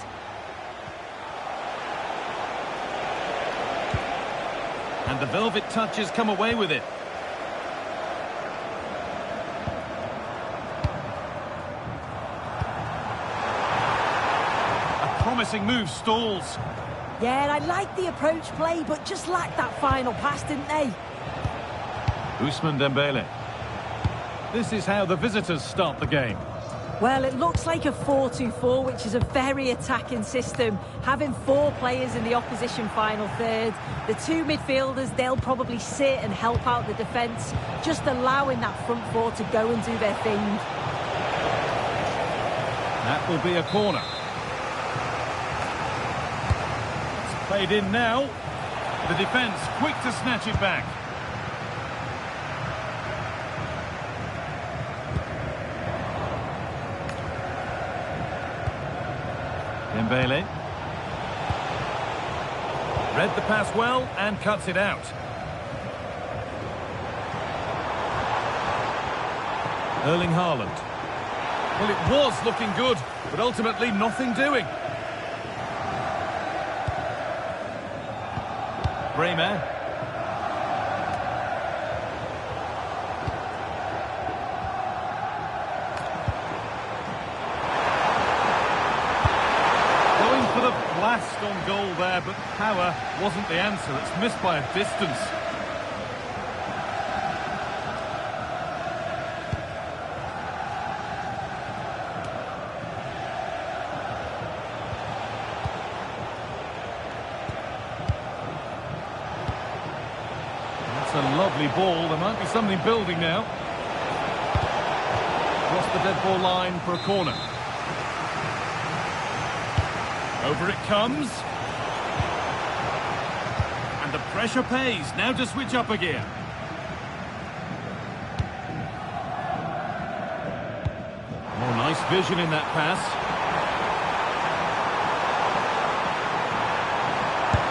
[SPEAKER 1] And the Velvet Touches come away with it. A promising move stalls.
[SPEAKER 4] Yeah, I like the approach play, but just lacked that final pass, didn't they?
[SPEAKER 1] Ousmane Dembele. This is how the visitors start the game.
[SPEAKER 4] Well, it looks like a 4-2-4, which is a very attacking system. Having 4 players in the opposition final third. The 2 midfielders, they'll probably sit and help out the defence, just allowing that front 4 to go and do their thing.
[SPEAKER 1] That will be a corner. It's played in now. The defence quick to snatch it back. Dembele. Read the pass well and cuts it out. Erling Haaland. Well, it was looking good, but ultimately nothing doing. Bremer. Going for the blast on goal there, but power wasn't the answer. It's missed by a distance. A lovely ball. There might be something building now. Across the dead ball line for a corner. Over it comes. And the pressure pays. Now to switch up a gear. Oh, nice vision in that pass.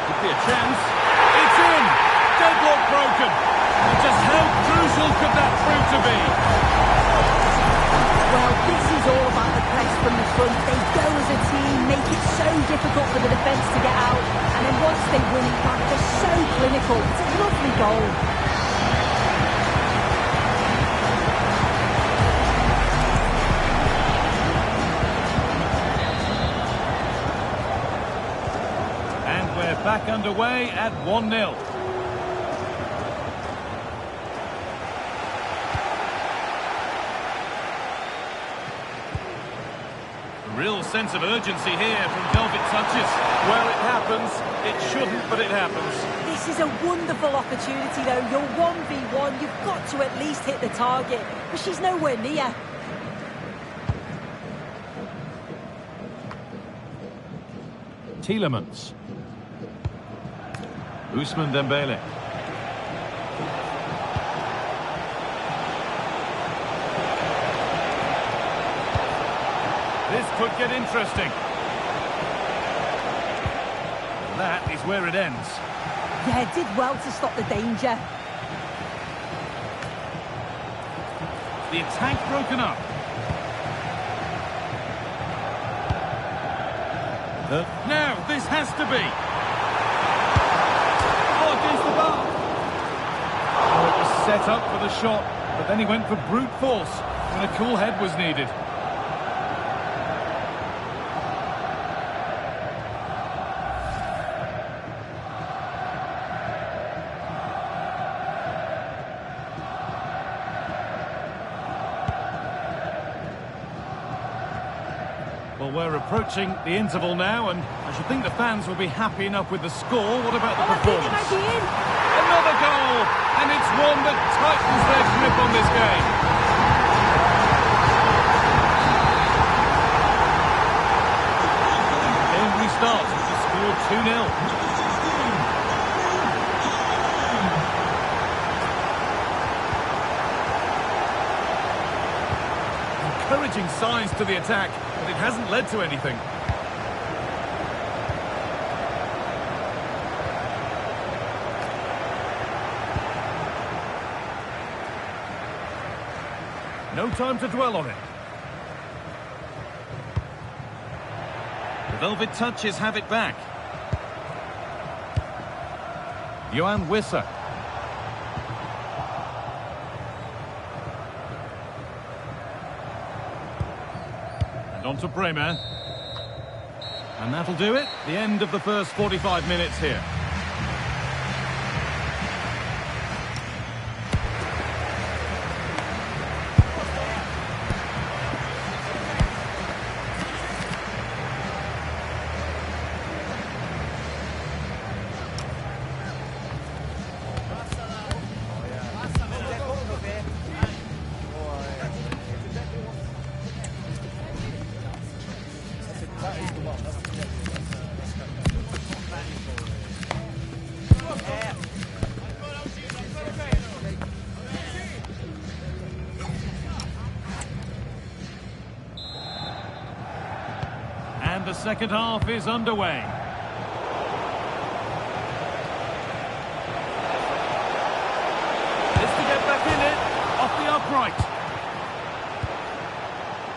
[SPEAKER 1] Could be a chance. It's in! Deadlock broken. Just how crucial could that prove to be?
[SPEAKER 4] Well, this is all about the press from the front. They go as a team, make it so difficult for the defence to get out, and then once they win it back, they're so clinical. It's a lovely goal.
[SPEAKER 1] And we're back underway at 1-0. Real sense of urgency here from Velvet Touches. Where it happens, it shouldn't, but it happens.
[SPEAKER 4] This is a wonderful opportunity, though. You're 1v1, you've got to at least hit the target, but she's nowhere near.
[SPEAKER 1] Tielemans. Ousmane Dembele. This could get interesting. That is where it ends.
[SPEAKER 4] Yeah, did well to stop the danger.
[SPEAKER 1] The attack broken up. Now, this has to be. Oh, against the bar. Oh, it was set up for the shot, but then he went for brute force when a cool head was needed. Well, we're approaching the interval now, and I should think the fans will be happy enough with the score. What about the performance?
[SPEAKER 4] I think it might be in.
[SPEAKER 1] Another goal, and it's one that tightens their grip on this game. The game restarts with the score 2-0. Encouraging signs to the attack, but it hasn't led to anything. No time to dwell on it. The Velvet Touches have it back. Johan Wisser. On to Bremer. And that'll do it. The end of the first 45 minutes here. And the second half is underway. This to get back in it, off the upright.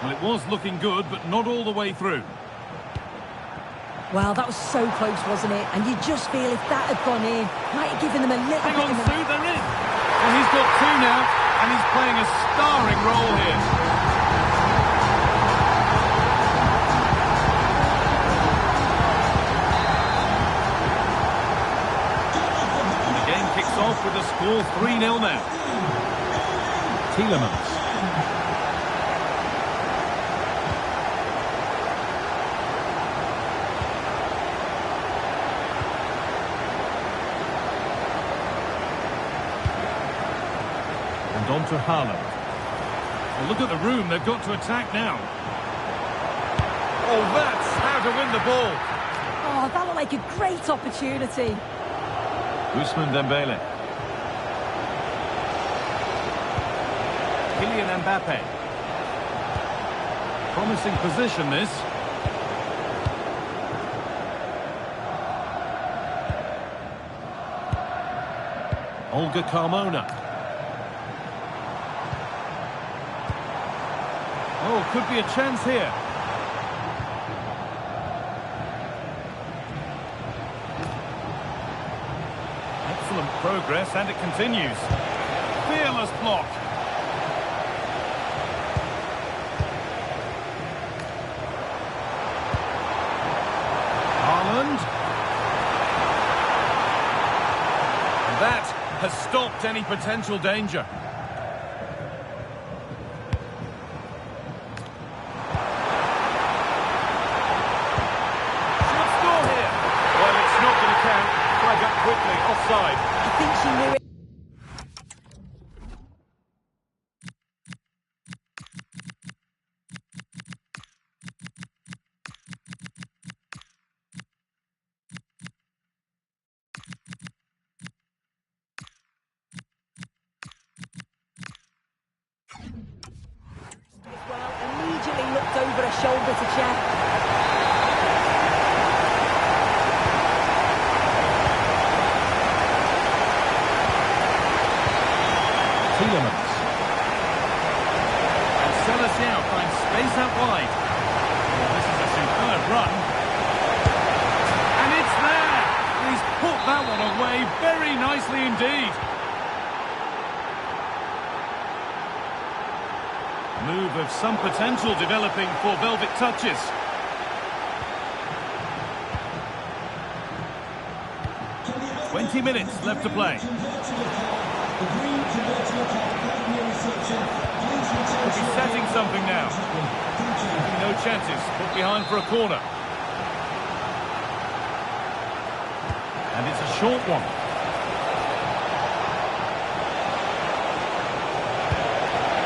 [SPEAKER 1] Well, it was looking good, but not all the way through.
[SPEAKER 4] Well, that was so close, wasn't it? And you just feel if that had gone in, might have given them a little
[SPEAKER 1] Hang
[SPEAKER 4] bit
[SPEAKER 1] on,
[SPEAKER 4] of
[SPEAKER 1] Sue, they're in. Well, he's got two now, and he's playing a starring role here. And the game kicks off with the score 3-0 now. Tielemans. On to Haaland. Well, look at the room, they've got to attack now. Oh, that's how to win the ball.
[SPEAKER 4] Oh, that looked like a great opportunity.
[SPEAKER 1] Ousmane Dembele. Kylian Mbappe. Promising position, this. Olga Carmona. Oh, could be a chance here. Excellent progress, and it continues. Fearless block. Haaland. And that has stopped any potential danger. Quickly, offside.
[SPEAKER 4] I think she knew it. Well, immediately looked over her shoulder to check.
[SPEAKER 1] Tielemans. And Celestial finds space out wide. Well, this is a superb run. And it's there! He's put that one away very nicely indeed. Move of some potential developing for Velvet Touches. "20 minutes left to play. Could be setting something now. No chances, put behind for a corner. And it's a short one.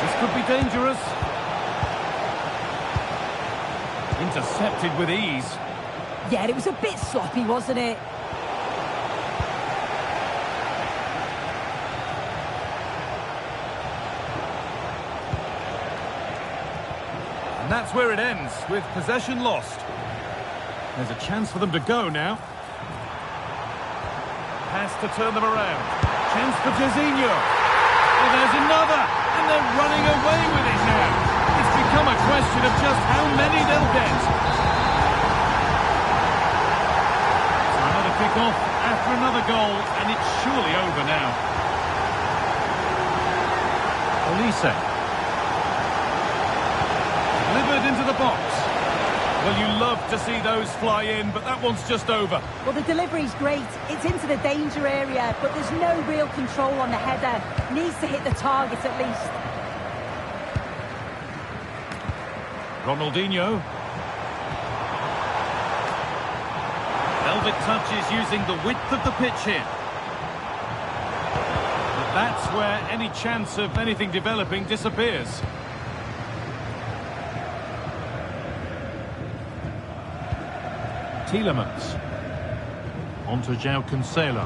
[SPEAKER 1] This could be dangerous. Intercepted with ease.
[SPEAKER 4] Yeah, it was a bit sloppy, wasn't it?
[SPEAKER 1] And that's where it ends, with possession lost. There's a chance for them to go now. Has to turn them around. Chance for Jorginho. Oh, there's another, and they're running away with it now. It's become a question of just how many they'll get. So another kick-off after another goal, and it's surely over now. Olise. Delivered into the box. Well, you love to see those fly in, but that one's just over.
[SPEAKER 4] Well, the delivery's great. It's into the danger area, but there's no real control on the header. Needs to hit the target at least.
[SPEAKER 1] Ronaldinho. Velvet Touches using the width of the pitch here. But that's where any chance of anything developing disappears. Tielemans. On to João Cancelo.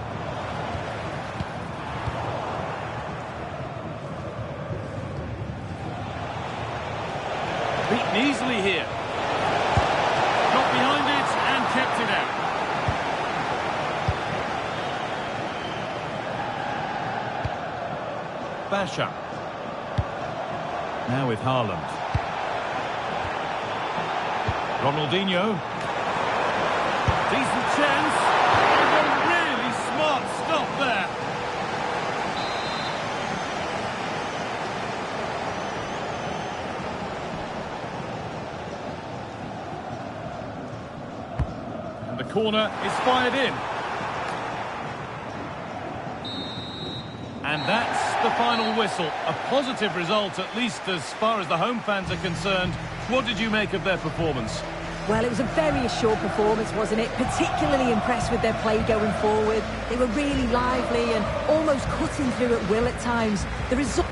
[SPEAKER 1] Beaten easily here. Got behind it and kept it out. Basha. Now with Haaland. Ronaldinho. Decent chance. And a really smart stop there. And the corner is fired in. And that's the final whistle. A positive result, at least as far as the home fans are concerned. What did you make of their performance?
[SPEAKER 4] Well, it was a very assured performance, wasn't it? Particularly impressed with their play going forward. They were really lively and almost cutting through at will at times. The result...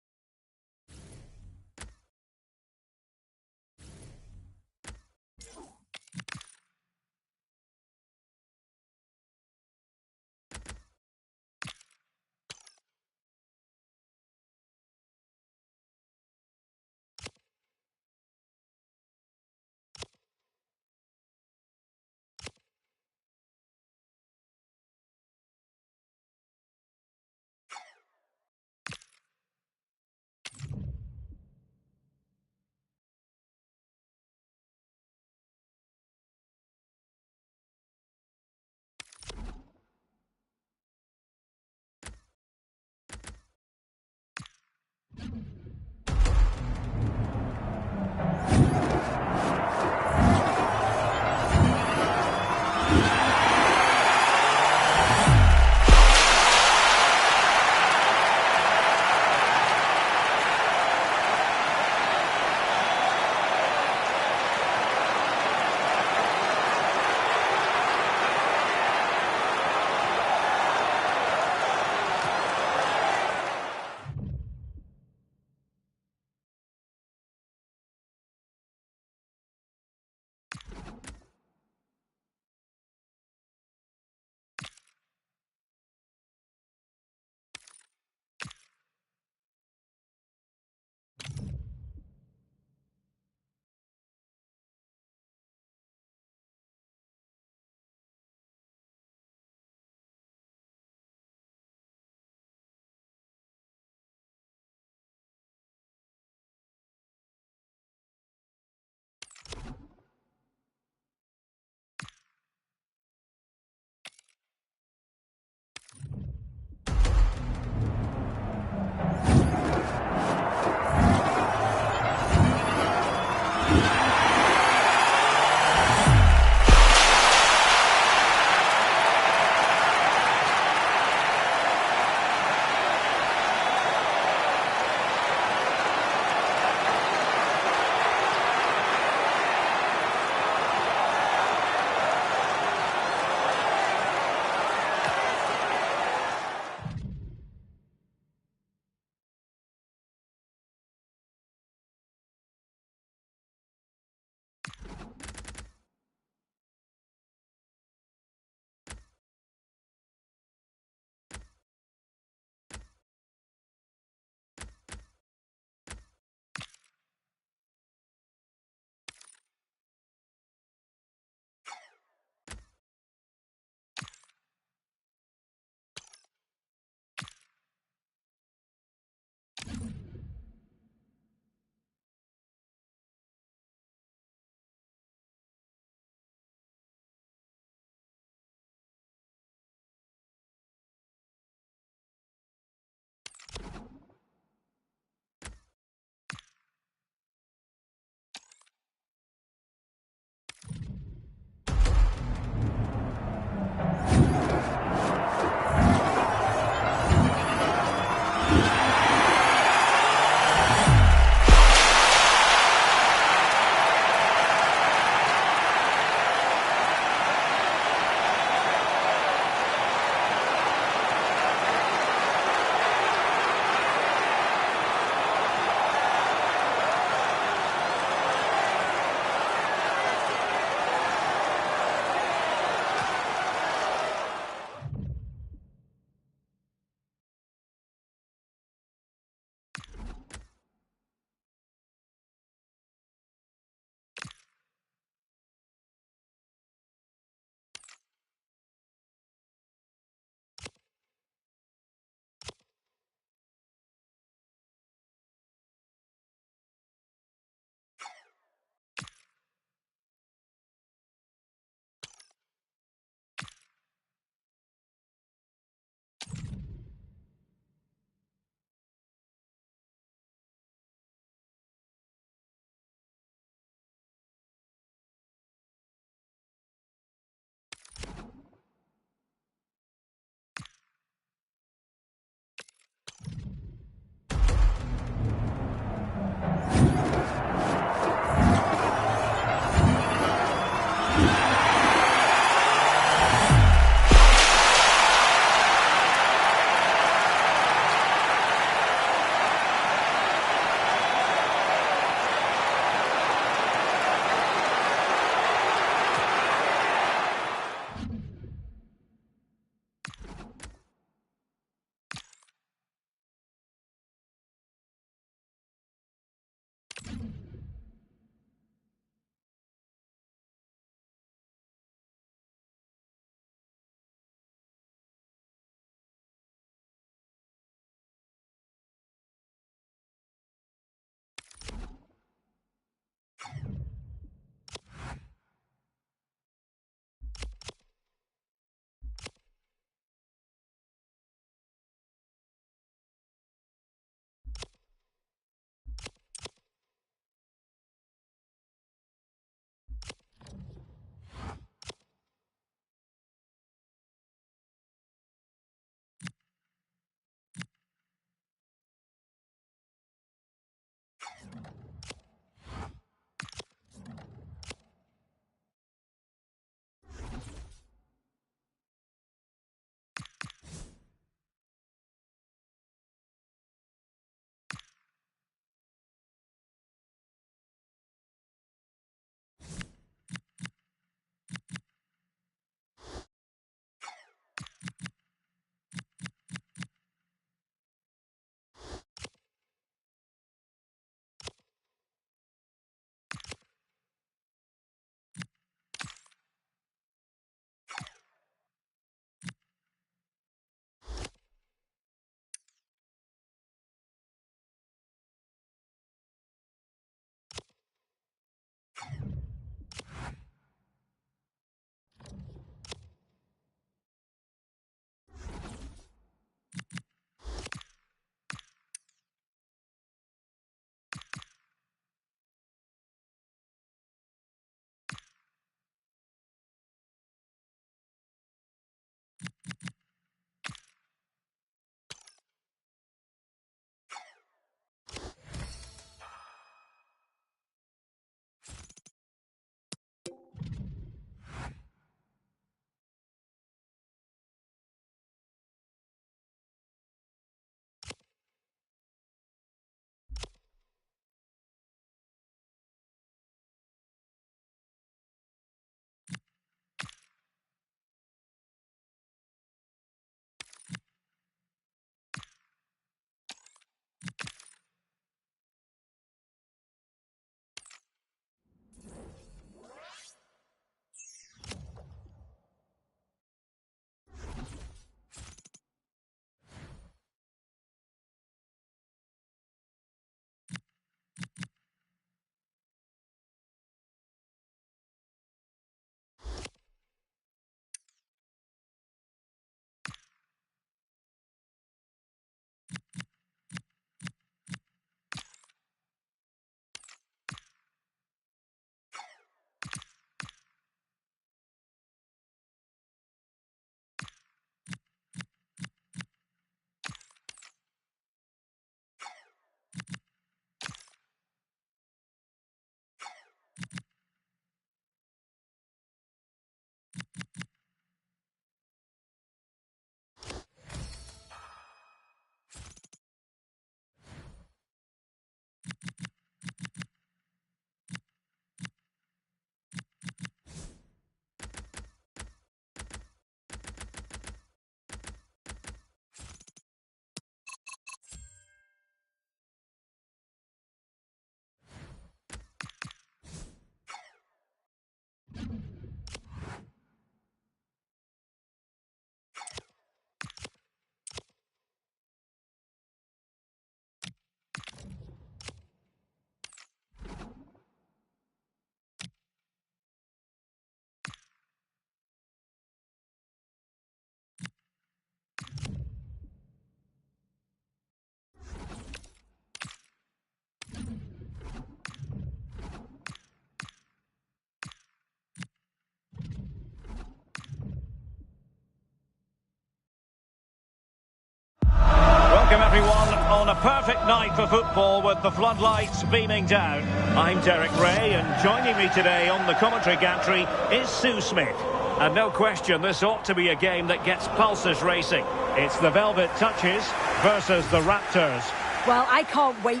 [SPEAKER 3] perfect night for football with the floodlights beaming down. I'm Derek Ray, and joining me today on the commentary gantry is Sue Smith. And no question, this ought to be a game that gets pulses racing. It's the Velvet Touches versus the Raptors.
[SPEAKER 4] Well, I can't wait.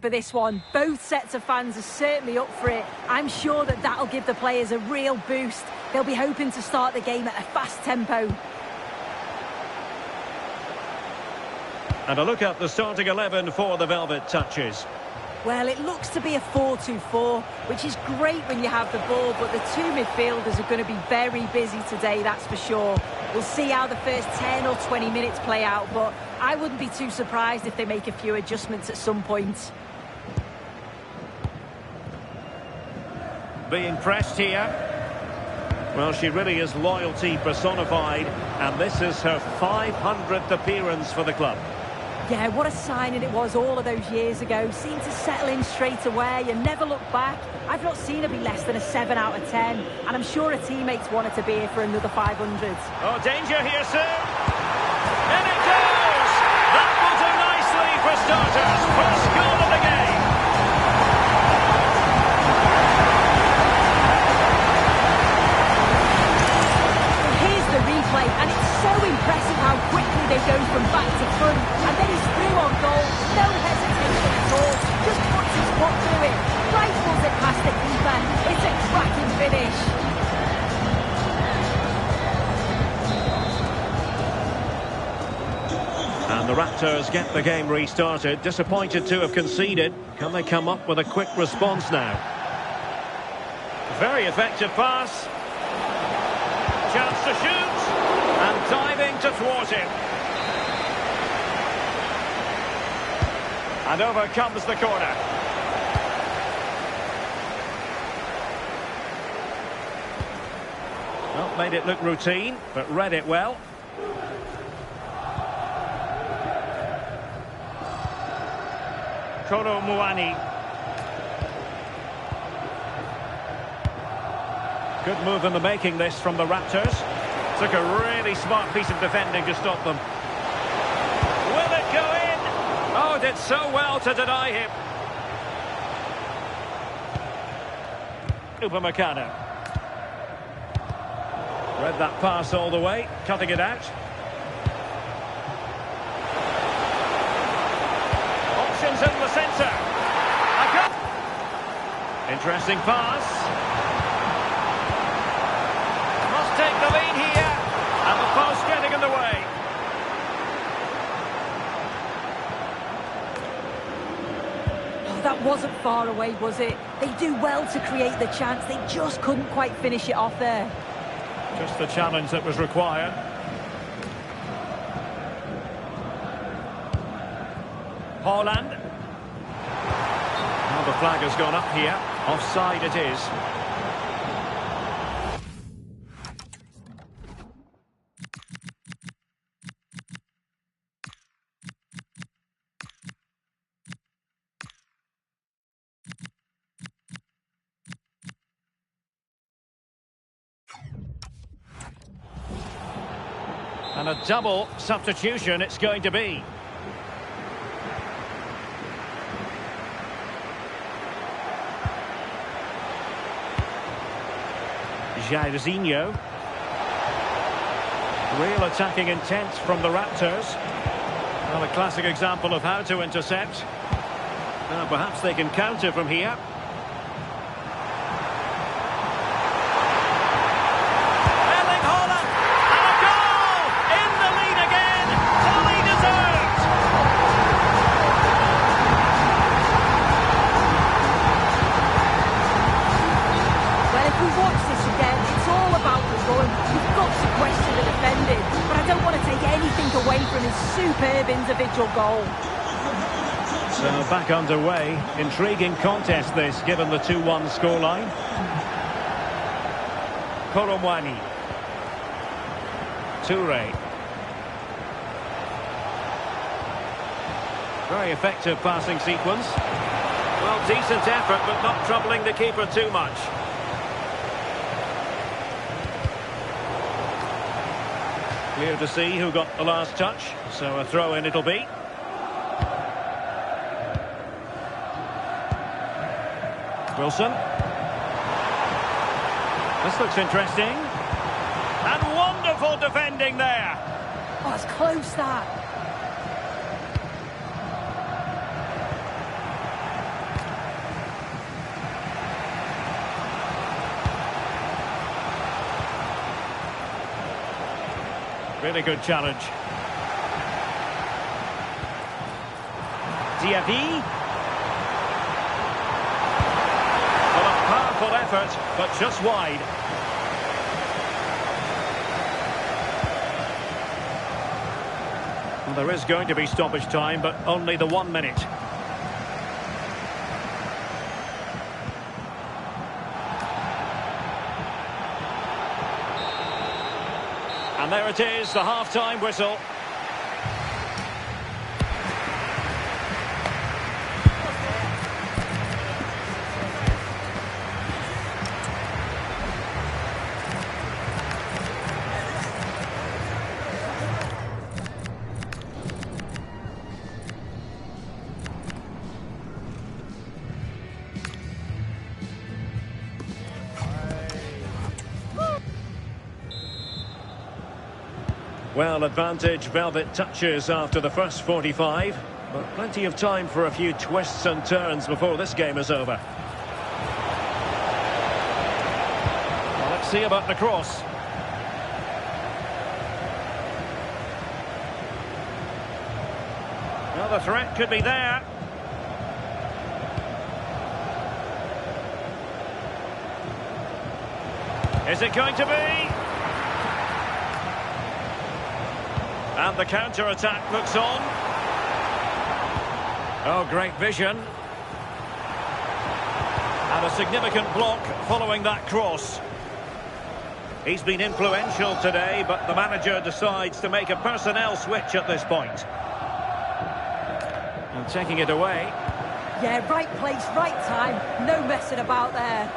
[SPEAKER 4] For this one, both sets of fans are certainly up for it. I'm sure that that'll give the players a real boost. They'll be hoping to start the game at a fast tempo.
[SPEAKER 3] And a look at the starting 11 for the Velvet Touches.
[SPEAKER 4] Well, it looks to be a 4-2-4, which is great when you have the ball, but the two midfielders are going to be very busy today, that's for sure. We'll see how the first 10 or 20 minutes play out, but I wouldn't be too surprised if they make a few adjustments at some point.
[SPEAKER 3] Being pressed here. Well, she really is loyalty personified, and this is her 500th appearance for the club.
[SPEAKER 4] Yeah, what a signing it was all of those years ago. Seemed to settle in straight away and never look back. I've not seen her be less than a 7 out of 10, and I'm sure her teammates wanted to be here for another 500.
[SPEAKER 3] Oh, danger here soon. And it goes! That will do nicely for starters. First goal of the game.
[SPEAKER 4] And it's so impressive how quickly they go from back to front. And then he's through on goal. No hesitation at all. Just puts his foot through it. Rifles it past the keeper. It's a cracking finish.
[SPEAKER 3] And the Raptors get the game restarted. Disappointed to have conceded. Can they come up with a quick response now? Very effective pass. Chance to shoot. And diving to thwart him. And over comes the corner. Well, made it look routine, but read it well. Koro Muani. Good move in the making this from the Raptors. Took a really smart piece of defending to stop them. Will it go in? Oh, did so well to deny him. Upamecano. Read that pass all the way, cutting it out. Options in the centre. Interesting pass.
[SPEAKER 4] That wasn't far away, was it? They do well to create the chance. They just couldn't quite finish it off there.
[SPEAKER 3] Just the challenge that was required. Haaland. Now the flag has gone up here. Offside it is. And a double substitution it's going to be. Jairzinho. Real attacking intent from the Raptors. Well, a classic example of how to intercept. Now, perhaps they can counter from here. Erling Haaland! And a goal! In the lead again! Fully deserved!
[SPEAKER 4] Well, if we watch this again, it's all about the run. You've got to question the defending, but I don't want to take anything away from his superb individual goal.
[SPEAKER 3] So back underway. Intriguing contest this, given the 2-1 scoreline. Koromwani. Toure. Very effective passing sequence. Well, decent effort, but not troubling the keeper too much. Clear to see who got the last touch, so a throw-in it'll be. Wilson. This looks interesting. And wonderful defending there.
[SPEAKER 4] Oh, it's close, that.
[SPEAKER 3] Really good challenge. Diaby. Well, a powerful effort, but just wide. Well, there is going to be stoppage time, but only the 1 minute. And there it is, the half-time whistle. Well, advantage, Velvet touches after the first 45, but plenty of time for a few twists and turns before this game is over. Well, let's see about the cross. Well, the threat could be there. Is it going to be? And the counter-attack looks on. Oh, great vision. And a significant block following that cross. He's been influential today, but the manager decides to make a personnel switch at this point. And taking it away.
[SPEAKER 4] Yeah, right place, right time. No messing about there.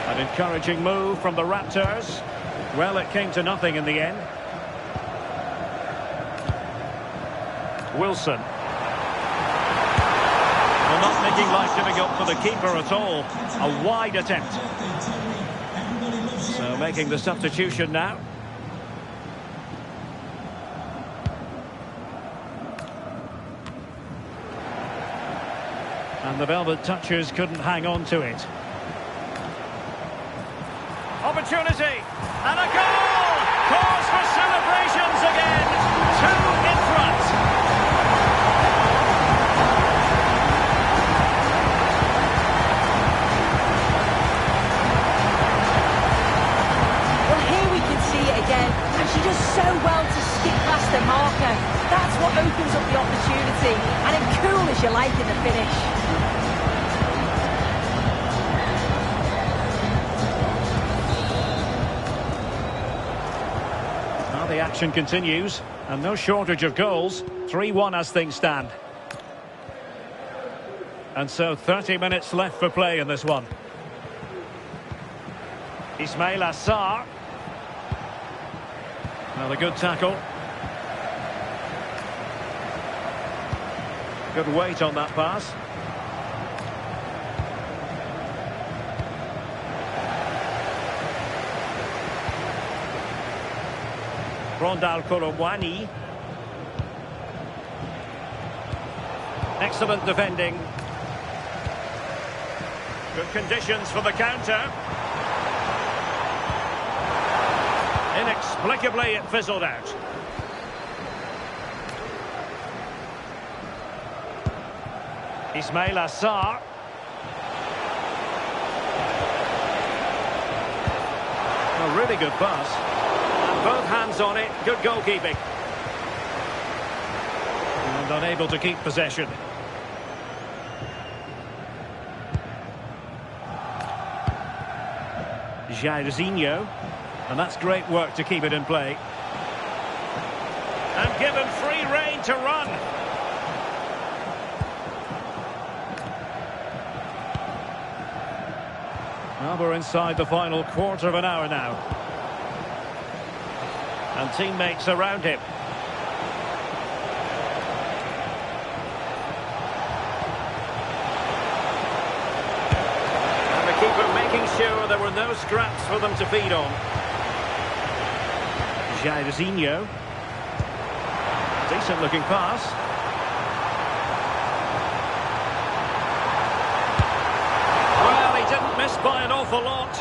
[SPEAKER 3] An encouraging move from the Raptors. Well, it came to nothing in the end. Wilson. Well, not making life difficult for the keeper at all. A wide attempt. So making the substitution now. And the Velvet touchers couldn't hang on to it. Opportunity, and a goal! Cause for celebrations again. 2 in front.
[SPEAKER 4] She does so well to skip past the marker. That's what opens up the opportunity. And then cool as you like in the finish.
[SPEAKER 3] Now the action continues, and no shortage of goals. 3-1 as things stand. And so 30 minutes left for play in this one. Ismail Assar. Another good tackle. Good weight on that pass. Rondal Kolomwani. Excellent defending. Good conditions for the counter. Inexplicably, it fizzled out. Ismail Assar. A really good pass. And both hands on it. Good goalkeeping. And unable to keep possession. Jairzinho. And that's great work to keep it in play. And given free rein to run. Well, we're inside the final quarter of an hour now. And teammates around him. And the keeper making sure there were no scraps for them to feed on. Jairzinho. Decent looking pass. Well, he didn't miss by an awful lot.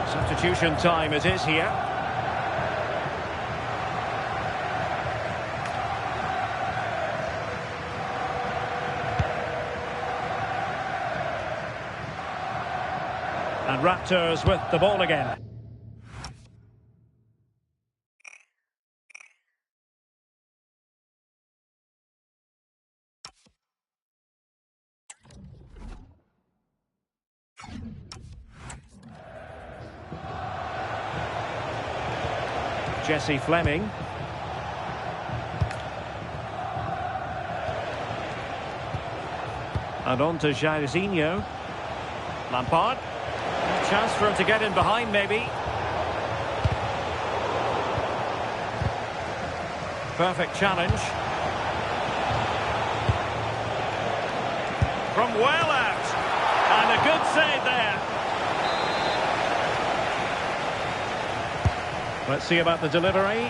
[SPEAKER 3] Substitution time it is here. And Raptors with the ball again. Jesse Fleming. And on to Jairzinho. Lampard. Chance for him to get in behind, maybe. Perfect challenge. From well out. And a good save there. Let's see about the delivery.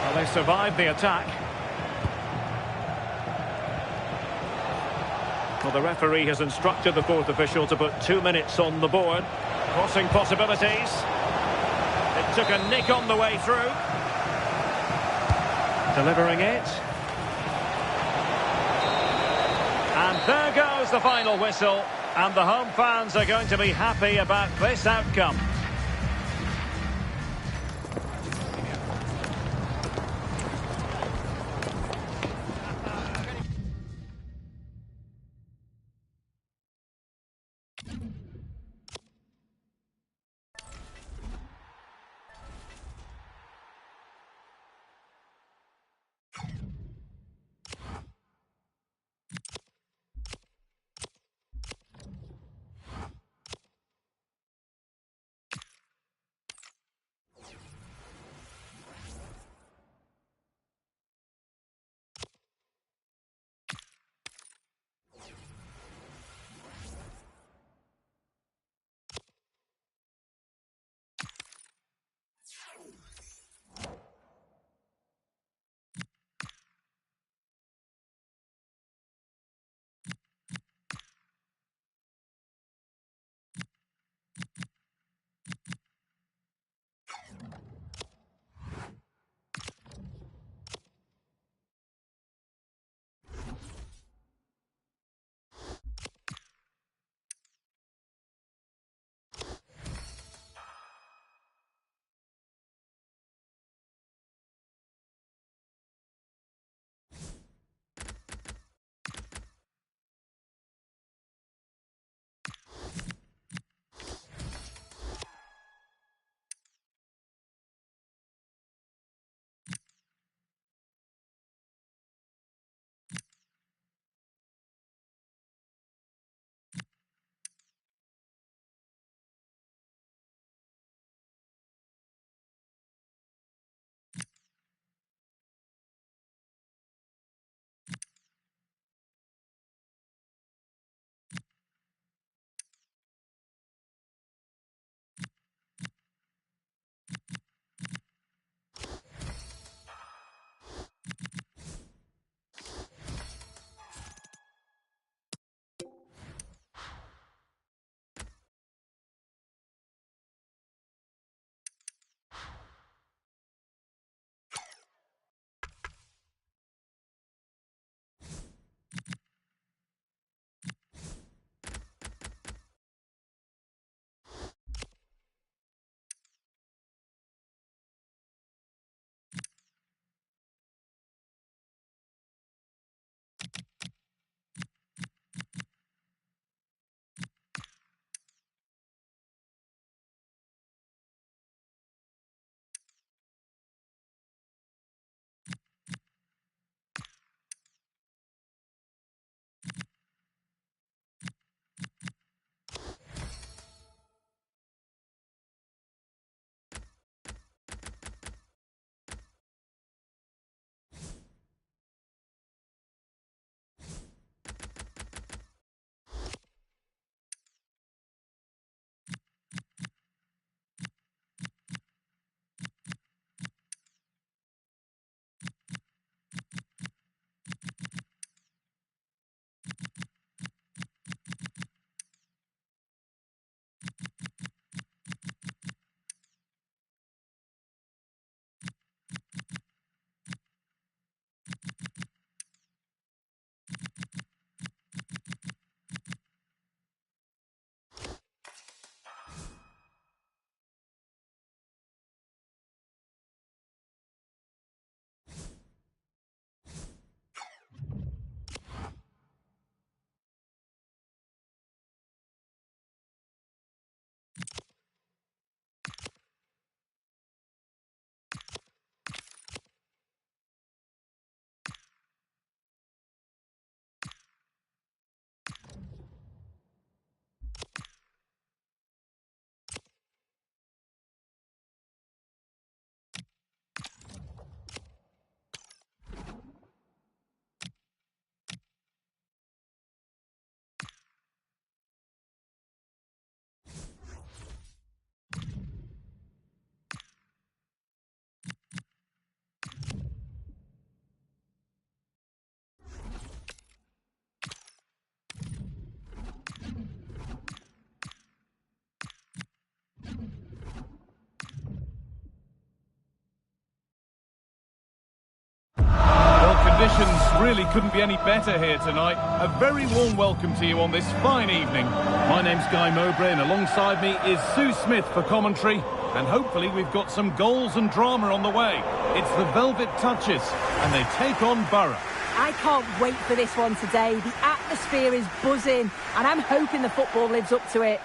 [SPEAKER 3] Well, they survived the attack. Well, the referee has instructed the fourth official to put 2 minutes on the board. Crossing possibilities. It took a nick on the way through. Delivering it. And there goes the final whistle. And the home fans are going to be happy about this outcome.
[SPEAKER 1] really couldn't be any better here tonight. A very warm welcome to you on this fine evening. My name's Guy Mowbray and alongside me is Sue Smith for commentary. And hopefully we've got some goals and drama on the way. It's the Velvet Touches and they take on Borough.
[SPEAKER 4] I can't wait for this one today. The atmosphere is buzzing and I'm hoping the football lives up to it.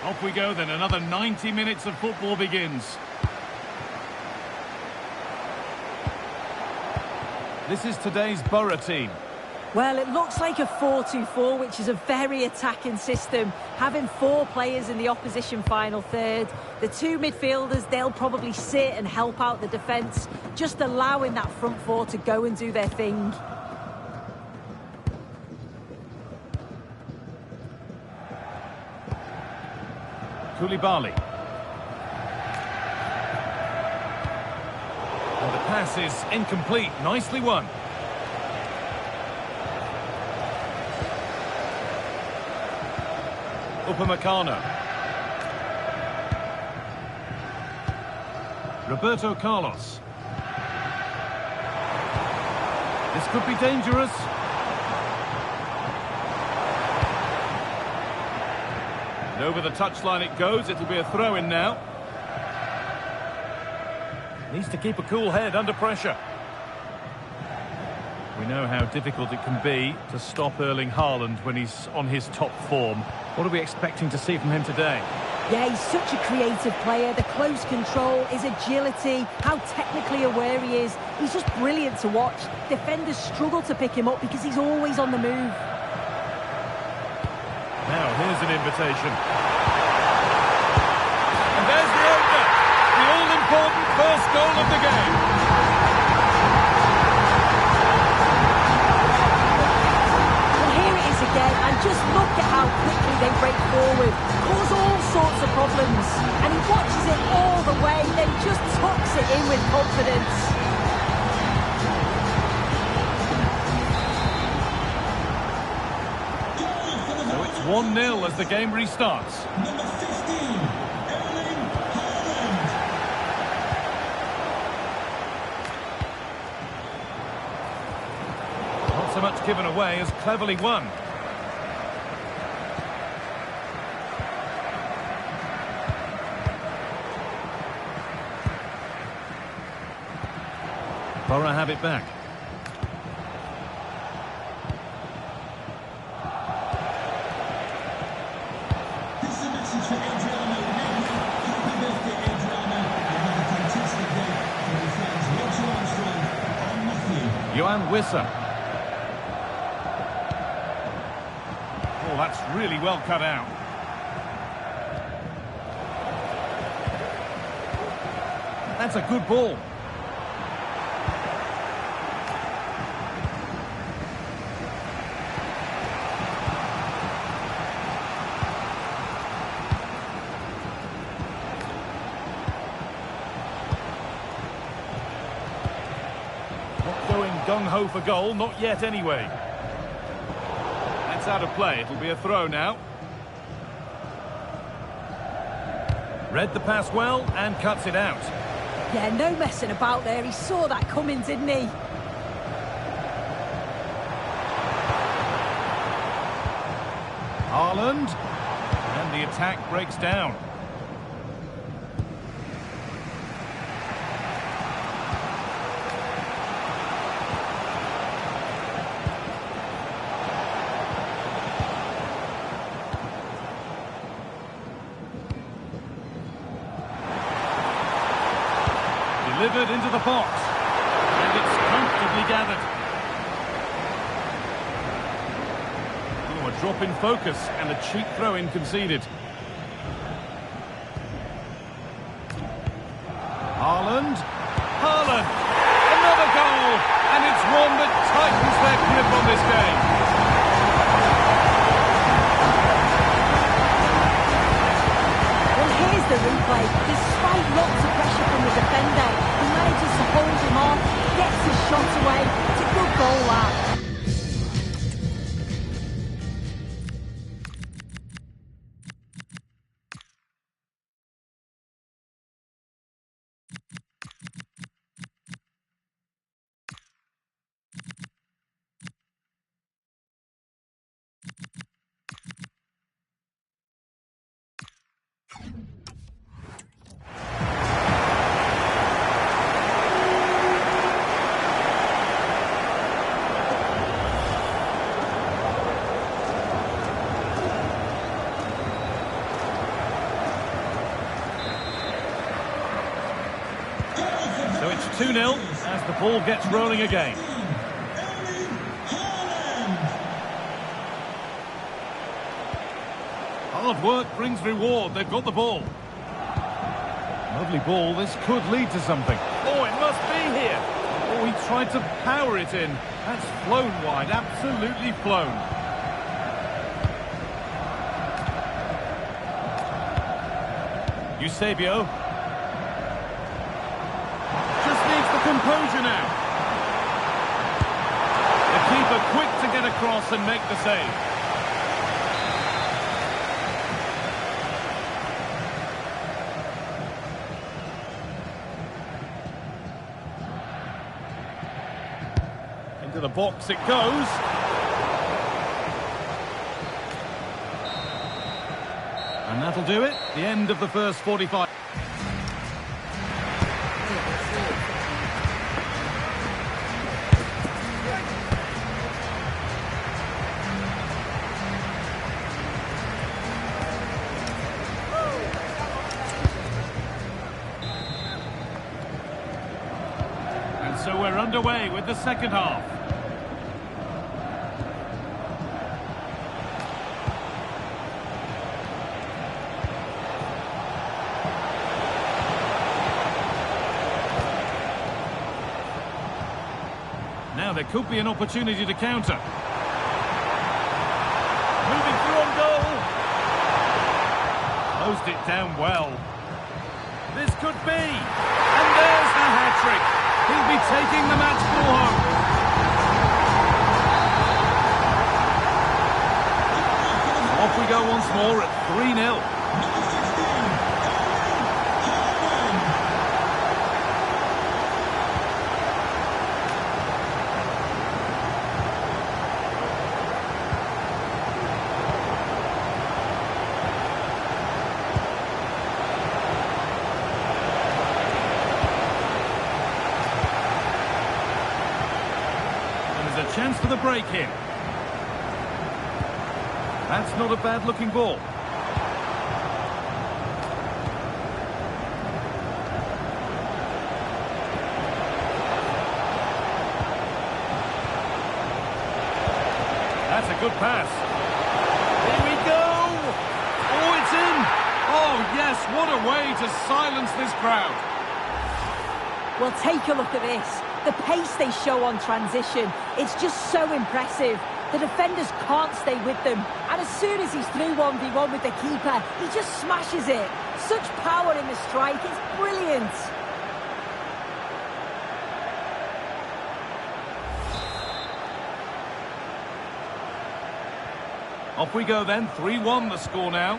[SPEAKER 1] Off we go then, another 90 minutes of football begins. This is today's Borough team.
[SPEAKER 4] Well, it looks like a 4-2-4, which is a very attacking system. Having 4 players in the opposition final third. The 2 midfielders, they'll probably sit and help out the defence, just allowing that front 4 to go and do their thing.
[SPEAKER 1] Koulibaly. And the pass is incomplete. Nicely won. Upamecano. Roberto Carlos. This could be dangerous. And over the touchline it goes. It'll be a throw-in now. Needs to keep a cool head under pressure. We know how difficult it can be to stop Erling Haaland when he's on his top form. What are we expecting to see from him today?
[SPEAKER 4] Yeah, he's such a creative player. The close control, his agility, how technically aware he is. He's just brilliant to watch. Defenders struggle to pick him up because he's always on the move.
[SPEAKER 1] Now, here's an invitation. And there's the opener. The all-important first goal of the game.
[SPEAKER 4] Well, here it is again, and just look at how quickly they break forward. Cause all sorts of problems. And he watches it all the way, then just tucks it in with confidence.
[SPEAKER 1] So it's 1-0 as the game restarts.
[SPEAKER 5] Number 15, Erling Haaland.
[SPEAKER 1] Not so much given away as cleverly won. Borough have it back.
[SPEAKER 5] This is a message for Adriano. Happy birthday, Adriano. You have a fantastic day. From your friends Roger Armstrong and Matthew.
[SPEAKER 1] Johan Wissa. Oh, that's really well cut out. That's a good ball. Not going gung-ho for goal, not yet anyway. That's out of play, it'll be a throw now. Read the pass well and cuts it out.
[SPEAKER 4] Yeah, no messing about there. He saw that coming, didn't he?
[SPEAKER 1] Haaland. And the attack breaks down. Delivered into the box. And it's comfortably gathered. Oh, a drop in focus and a cheap throw-in conceded. Haaland. Haaland. Another goal. And it's one that tightens their grip on this game.
[SPEAKER 4] Well, here's the replay. Despite lots of pressure from the defender, he manages to hold him off, gets his shot away. It's a good goal, that.
[SPEAKER 1] 2-0 as the ball gets rolling again. Hard work brings reward. They've got the ball. Lovely ball. This could lead to something. Oh, it must be here. Oh, he tried to power it in. That's flown wide. Absolutely flown. Eusebio. Just needs the composure now. The keeper quick to get across and make the save. Into the box it goes. And that'll do it. The end of the first 45. And so we're underway with the second half. Now there could be an opportunity to counter. Moving through on goal. Closed it down well. This could be. And there's the hat-trick. He'll be taking the match ball home. Off we go once more at 3-0. There's a chance for the break here. That's not a bad looking ball. That's a good pass. Here we go. Oh, it's in. Oh, yes, what a way to silence this crowd.
[SPEAKER 4] Well, take a look at this. The pace they show on transition, it's just so impressive. The defenders can't stay with them. And as soon as he's through 1v1 with the keeper, he just smashes it. Such power in the strike, it's brilliant.
[SPEAKER 1] Off we go then, 3-1 the score now.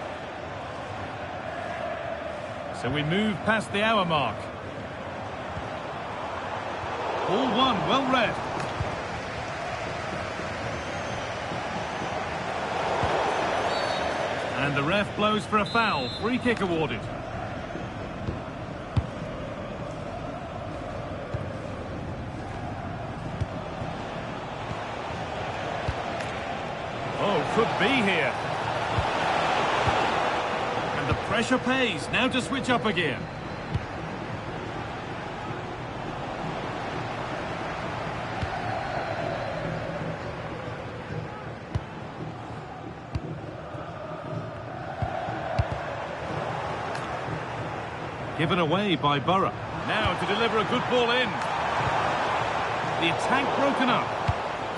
[SPEAKER 1] So we move past the hour mark. Ball one, well read. And the ref blows for a foul. Free kick awarded. Oh, could be here. And the pressure pays. Now to switch up again. Given away by Borough. Now to deliver a good ball in. The attack broken up.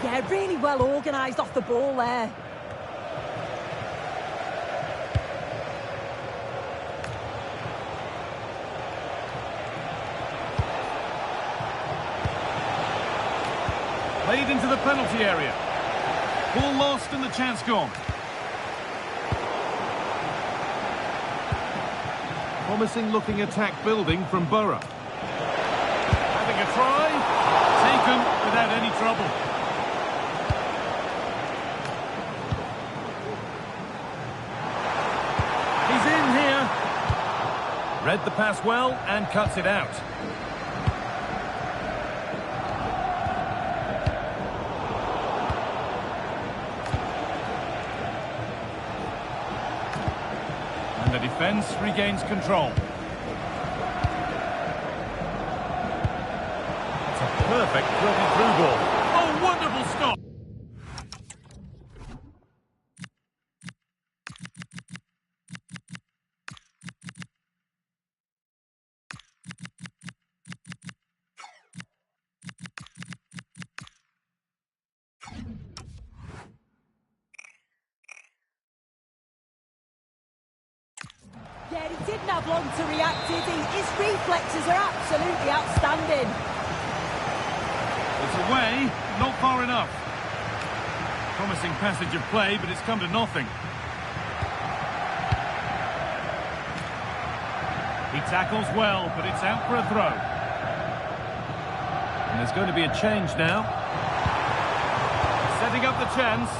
[SPEAKER 4] Yeah, really well organised off the ball there.
[SPEAKER 1] Played into the penalty area. Ball lost and the chance gone. Promising looking attack building from Borough. Having a try. Taken without any trouble. He's in here. Read the pass well and cuts it out. And the defence regains control. perfect threaded through ball. Oh, wonderful stop!
[SPEAKER 4] Yeah, he didn't have long to react, did he? His reflexes are absolutely outstanding.
[SPEAKER 1] It's away, not far enough. Promising passage of play, but it's come to nothing. He tackles well, but it's out for a throw. And there's going to be a change now. Setting up the chance.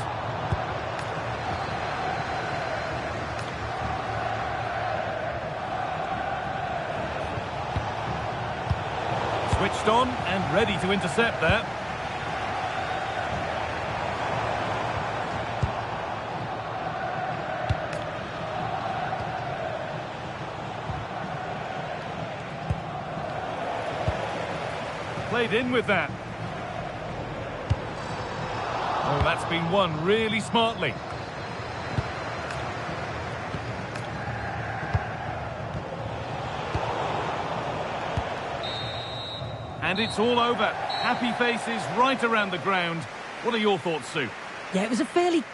[SPEAKER 1] Switched on and ready to intercept there. Played in with that. Oh, that's been won really smartly. And it's all over. Happy faces right around the ground. What are your thoughts, Sue?
[SPEAKER 4] Yeah, it was a fairly...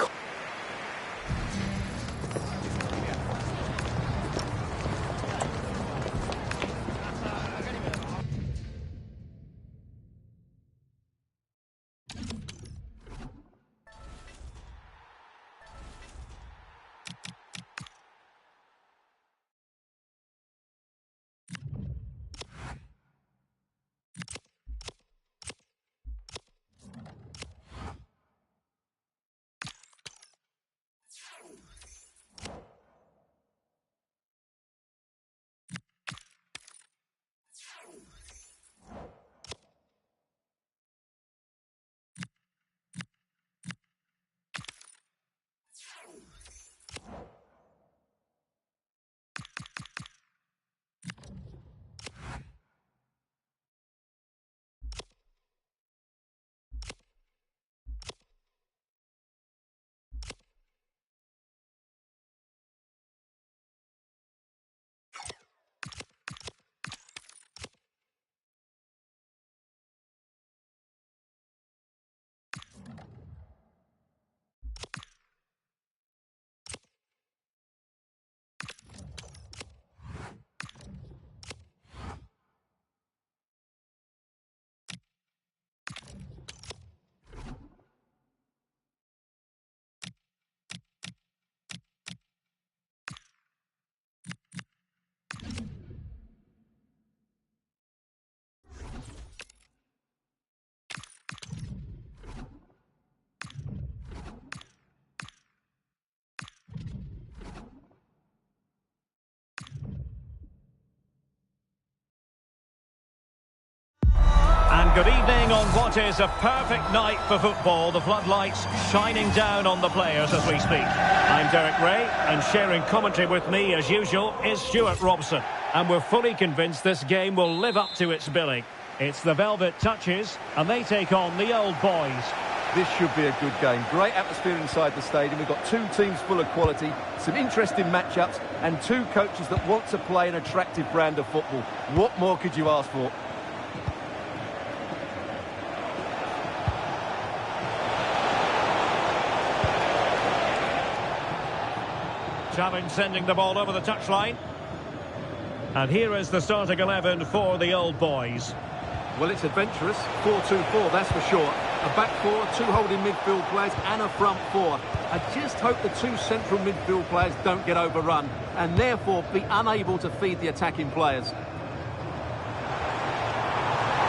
[SPEAKER 3] And good evening on what is a perfect night for football. The floodlights shining down on the players as we speak. I'm Derek Ray, and sharing commentary with me, as usual, is Stuart Robson. And we're fully convinced this game will live up to its billing. It's the Velvet Touches, and they take on the Old Boys.
[SPEAKER 2] This should be a good game. Great atmosphere inside the stadium. We've got two teams full of quality, some interesting matchups, and two coaches that want to play an attractive brand of football. What more could you ask for?
[SPEAKER 3] Challenge sending the ball over the touchline. And here is the starting 11 for the Old Boys.
[SPEAKER 2] Well, it's adventurous. 4-2-4, that's for sure. A back four, two holding midfield players and a front four. I just hope the two central midfield players don't get overrun and therefore be unable to feed the attacking players.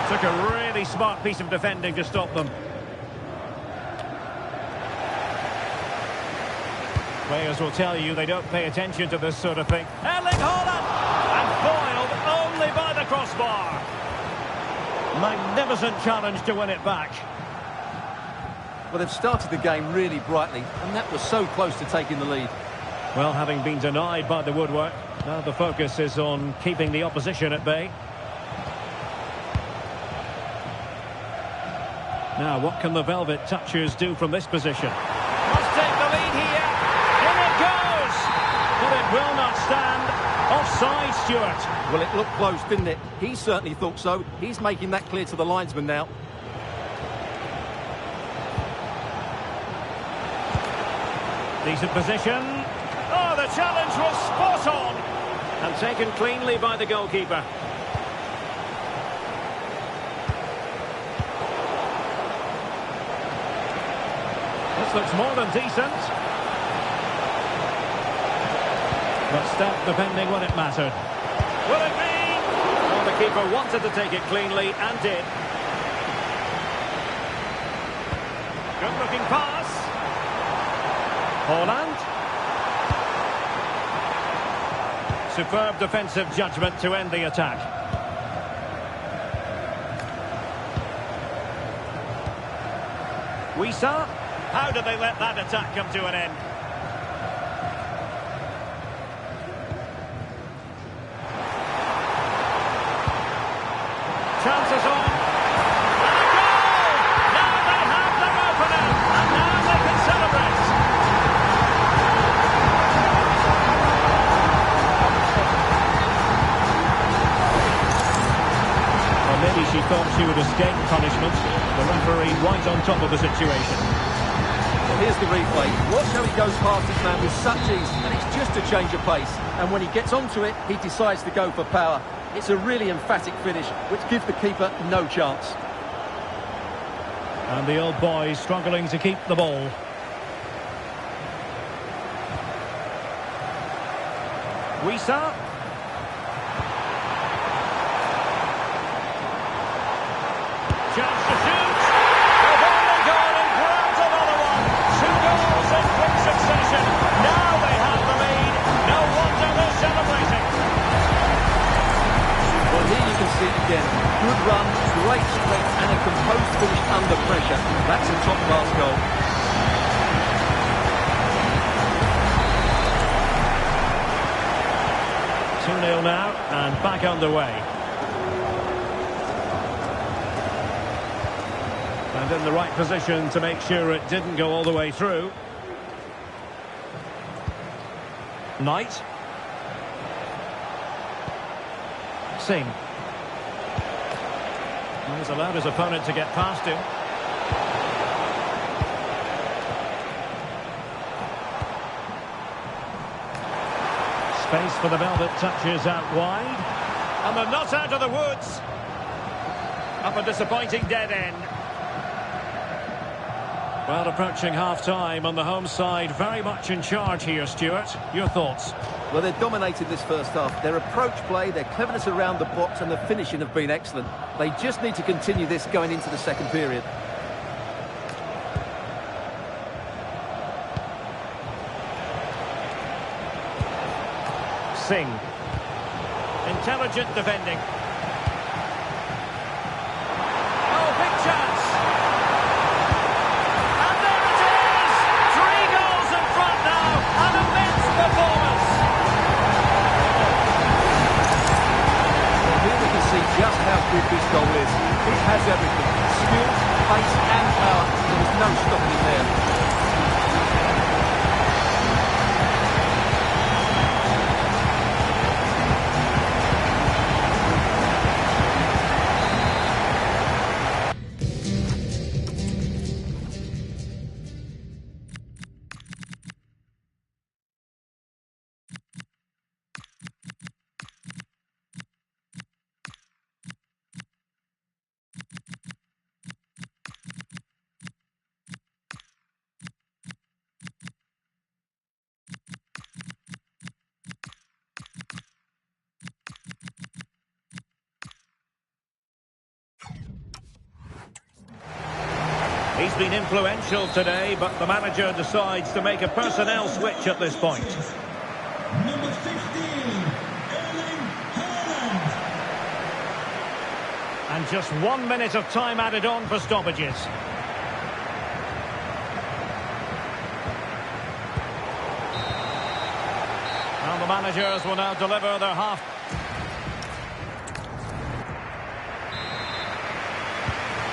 [SPEAKER 3] Took a really smart piece of defending to stop them. Players will tell you they don't pay attention to this sort of thing. Erling Haaland! And foiled only by the crossbar. Magnificent challenge to win it back.
[SPEAKER 2] Well, they've started the game really brightly, and that was so close to taking the lead.
[SPEAKER 3] Well, having been denied by the woodwork, now the focus is on keeping the opposition at bay. Now, what can the Velvet Touchers do from this position? Must take the lead here. In it goes! But it will not stand. Offside, Stuart.
[SPEAKER 2] Well, it looked close, didn't it? He certainly thought so. He's making that clear to the linesman now.
[SPEAKER 3] Decent position. Oh, the challenge was spot on. And taken cleanly by the goalkeeper. This looks more than decent. But step defending when it mattered. Will it be? Well, the keeper wanted to take it cleanly and did. Good looking pass. Holland. Superb defensive judgment to end the attack. Wisa. How did they let that attack come to an end? Chances on. And a goal! Now they have their opener. And now they can celebrate. Well, maybe she thought she would escape punishment. The referee right on top of the situation.
[SPEAKER 2] Well, here's the replay. Watch how he goes past his man with such ease, and it's just a change of pace. And when he gets onto it, he decides to go for power. It's a really emphatic finish, which gives the keeper no chance.
[SPEAKER 3] And the old boy struggling to keep the ball. Wisa. Chance to shoot. They've only gone and grabbed another one. 2 goals in quick succession. Now they have the lead. No wonder they're celebrating.
[SPEAKER 2] Well, here you can see it again. Good run, great strength, and a composed finish under pressure. That's a top-class goal.
[SPEAKER 3] Two 2-0 now, and back underway. And in the right position to make sure it didn't go all the way through. Knight. Singh. He's allowed his opponent to get past him. Space for the Velvet Touchers out wide. And they're not out of the woods. Up a disappointing dead end. Well, approaching half-time on the home side, very much in charge here, Stuart. Your thoughts?
[SPEAKER 2] Well, they've dominated this first half. Their approach play, their cleverness around the box and the finishing have been excellent. They just need to continue this going into the second period.
[SPEAKER 3] Singh. Intelligent defending. Oh, big chance. And there it is! 3 goals in front now. An immense performance.
[SPEAKER 2] Well, here we can see just how good this goal is. It has everything. Skill, pace and power. There was no stopping him there.
[SPEAKER 3] He's been influential today, but the manager decides to make a personnel switch at this point.
[SPEAKER 5] Number 15, Erling Haaland.
[SPEAKER 3] And just 1 minute of time added on for stoppages. And the managers will now deliver their half.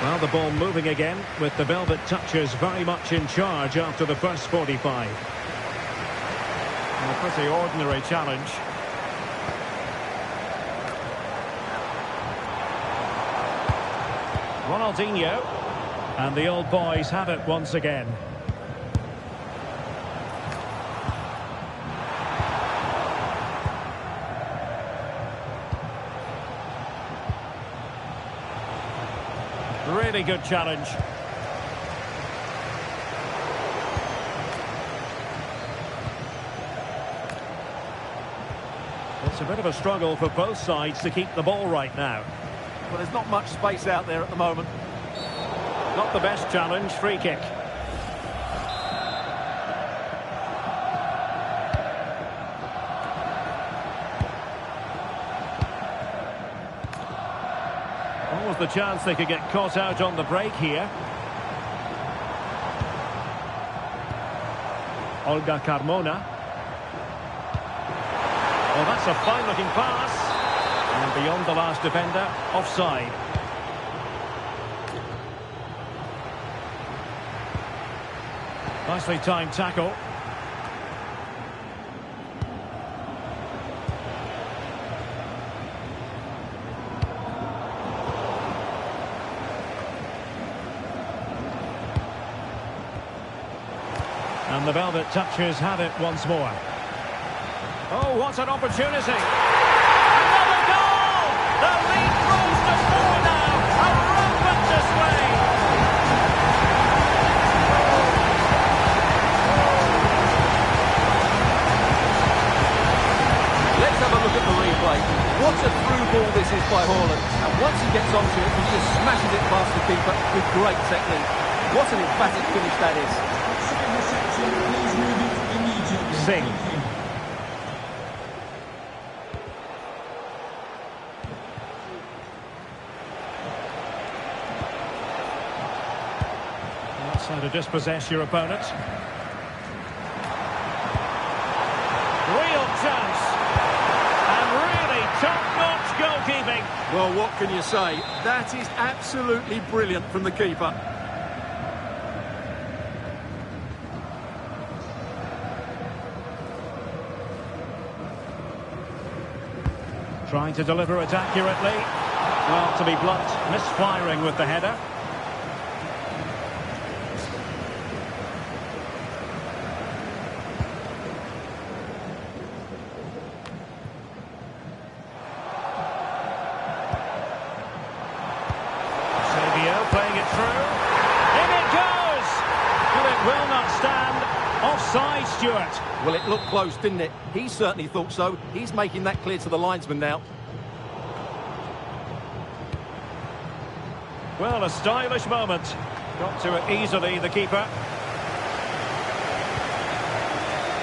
[SPEAKER 3] Well, the ball moving again with the Velvet Touchers very much in charge after the first 45.
[SPEAKER 1] A pretty ordinary challenge.
[SPEAKER 3] Ronaldinho. And the old boys have it once again. Really good challenge. It's a bit of a struggle for both sides to keep the ball right now.
[SPEAKER 2] Well, there's not much space out there at the moment.
[SPEAKER 3] Not the best challenge, free kick. What was the chance they could get caught out on the break here? Olga Carmona. Oh, that's a fine-looking pass. And beyond the last defender, offside. Nicely timed tackle. And the Velvet Touchers have it once more. Oh, what an opportunity! Another goal! The lead grows to 4 now. A rampant display.
[SPEAKER 2] Let's have a look at the replay. What a through ball this is by Haaland. And once he gets onto it, he just smashes it past the keeper with great technique. What an emphatic finish that is.
[SPEAKER 3] Sing. That's how to dispossess your opponent. Real chance. And really top-notch goalkeeping.
[SPEAKER 2] Well, what can you say? That is absolutely brilliant from the keeper.
[SPEAKER 3] Trying to deliver it accurately. Well, to be blunt, misfiring with the header. Playing it through. In it goes! But it will not stand. Offside, Stuart.
[SPEAKER 2] Well, it looked close, didn't it? He certainly thought so. He's making that clear to the linesman now.
[SPEAKER 3] Well, a stylish moment. Got to it easily, the keeper.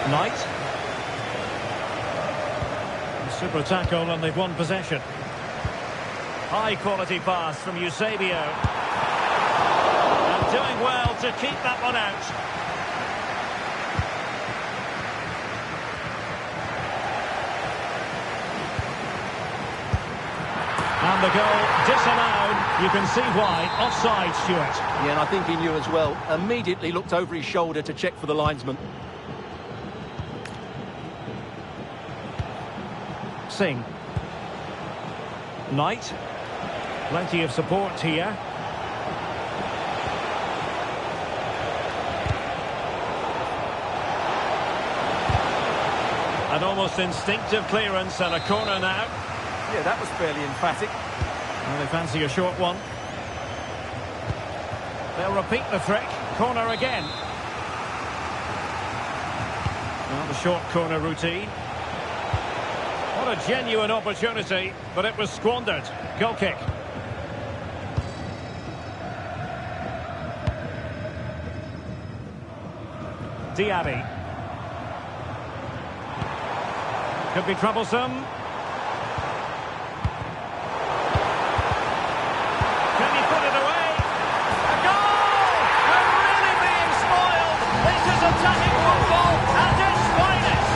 [SPEAKER 3] Knight. Super tackle, and they've won possession. High-quality pass from Eusebio. And doing well to keep that one out. And the goal disallowed. You can see why. Offside, Stuart.
[SPEAKER 2] Yeah, and I think he knew as well. Immediately looked over his shoulder to check for the linesman.
[SPEAKER 3] Sing. Knight. Plenty of support here. An almost instinctive clearance and a corner now.
[SPEAKER 2] Yeah, that was fairly emphatic.
[SPEAKER 3] Well, they fancy a short one. They'll repeat the trick. Corner again. Well, the short corner routine. What a genuine opportunity, but it was squandered. Goal kick. Diaby. Could be troublesome. Can he put it away? A goal! And really being spoiled. This is attacking football at its finest.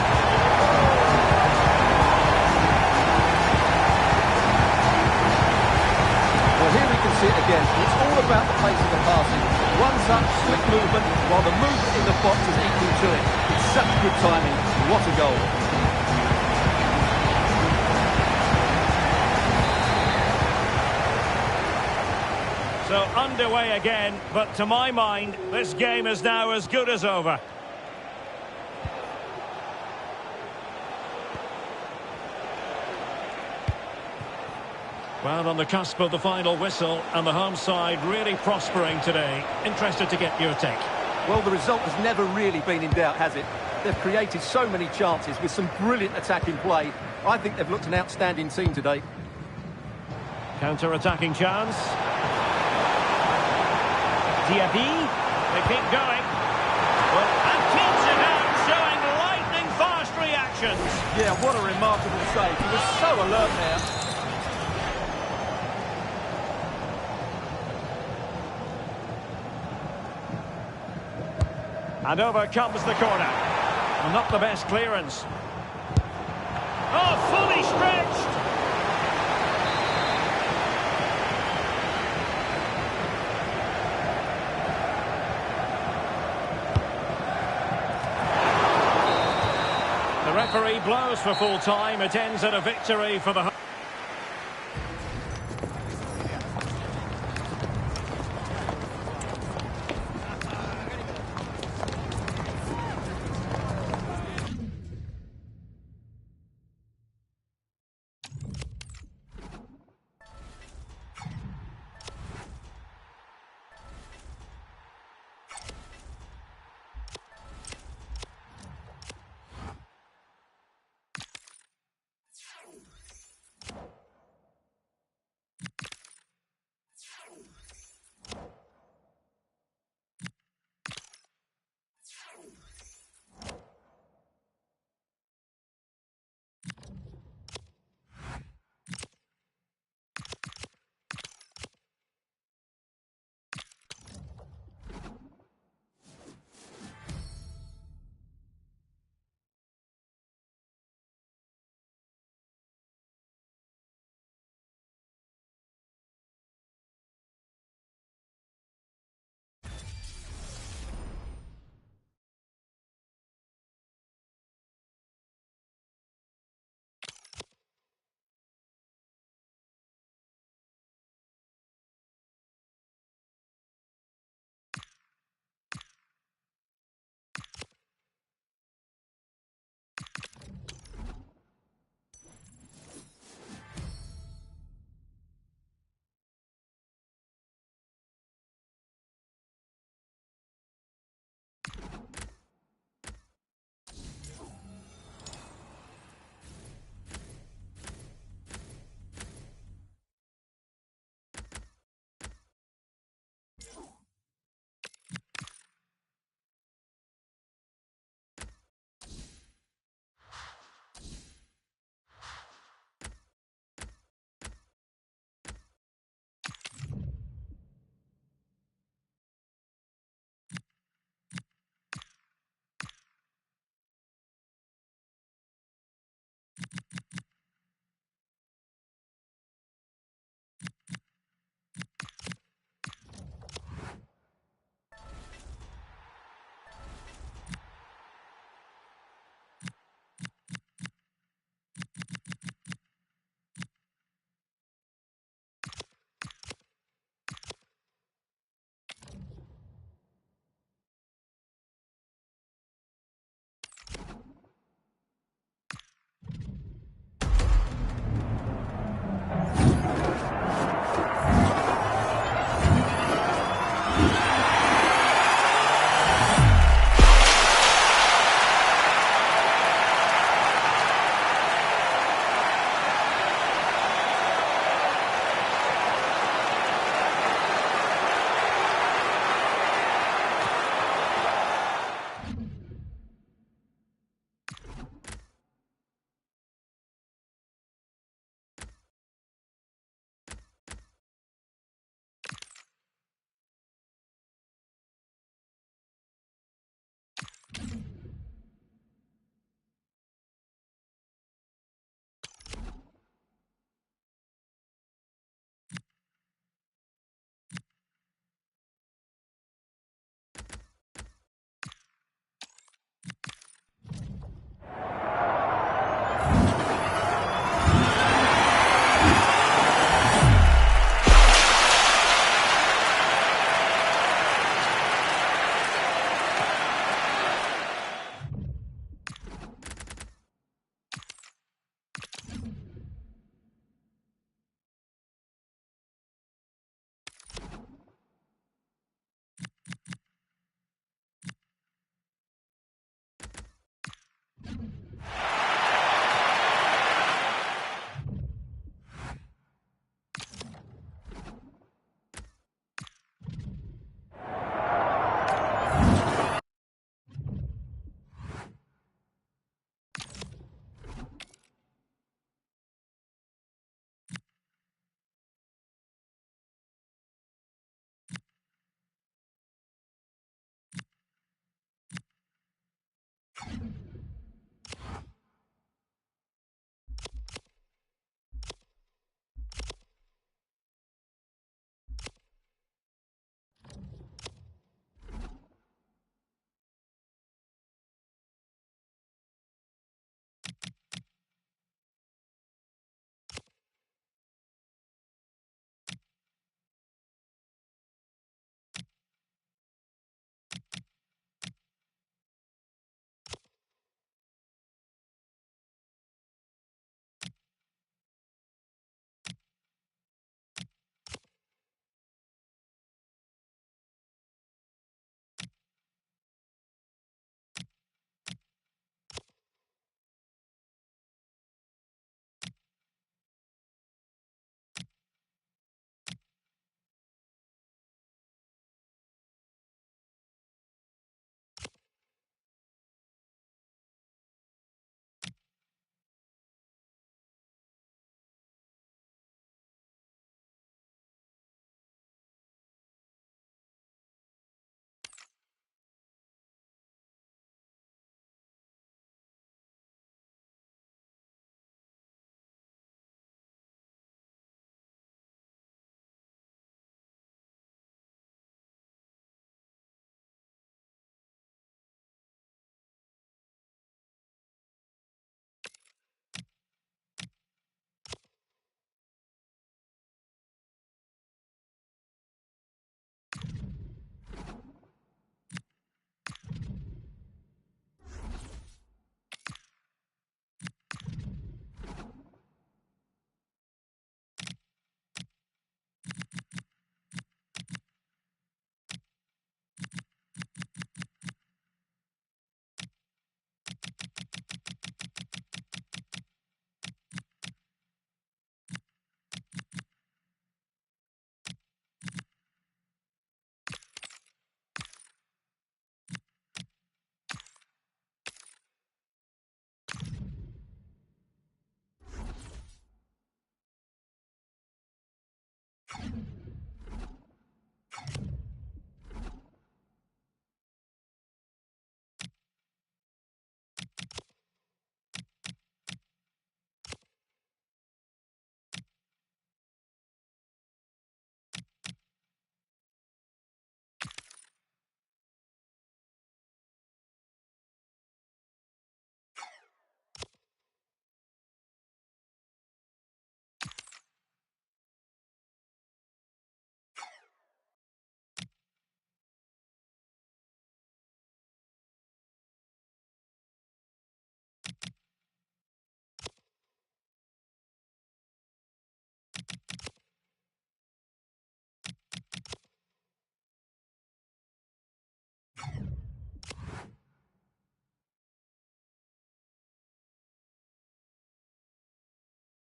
[SPEAKER 2] Well, here we can see it again. It's all about box is equal to it. It's such good timing. What a goal.
[SPEAKER 3] So underway again, but to my mind, this game is now as good as over. Well, on the cusp of the final whistle, and the home side really prospering today. Interested to get your take.
[SPEAKER 2] Well, the result has never really been in doubt, has it? They've created so many chances with some brilliant attacking play. I think they've looked an outstanding team today.
[SPEAKER 3] Counter-attacking chance. Diaby, they keep going. Well, and keeps it out, showing lightning-fast reactions.
[SPEAKER 2] Yeah, what a remarkable save. He was so alert there.
[SPEAKER 3] And over comes the corner. Well, not the best clearance. Oh, fully stretched. The referee blows for full time. It ends at a victory for the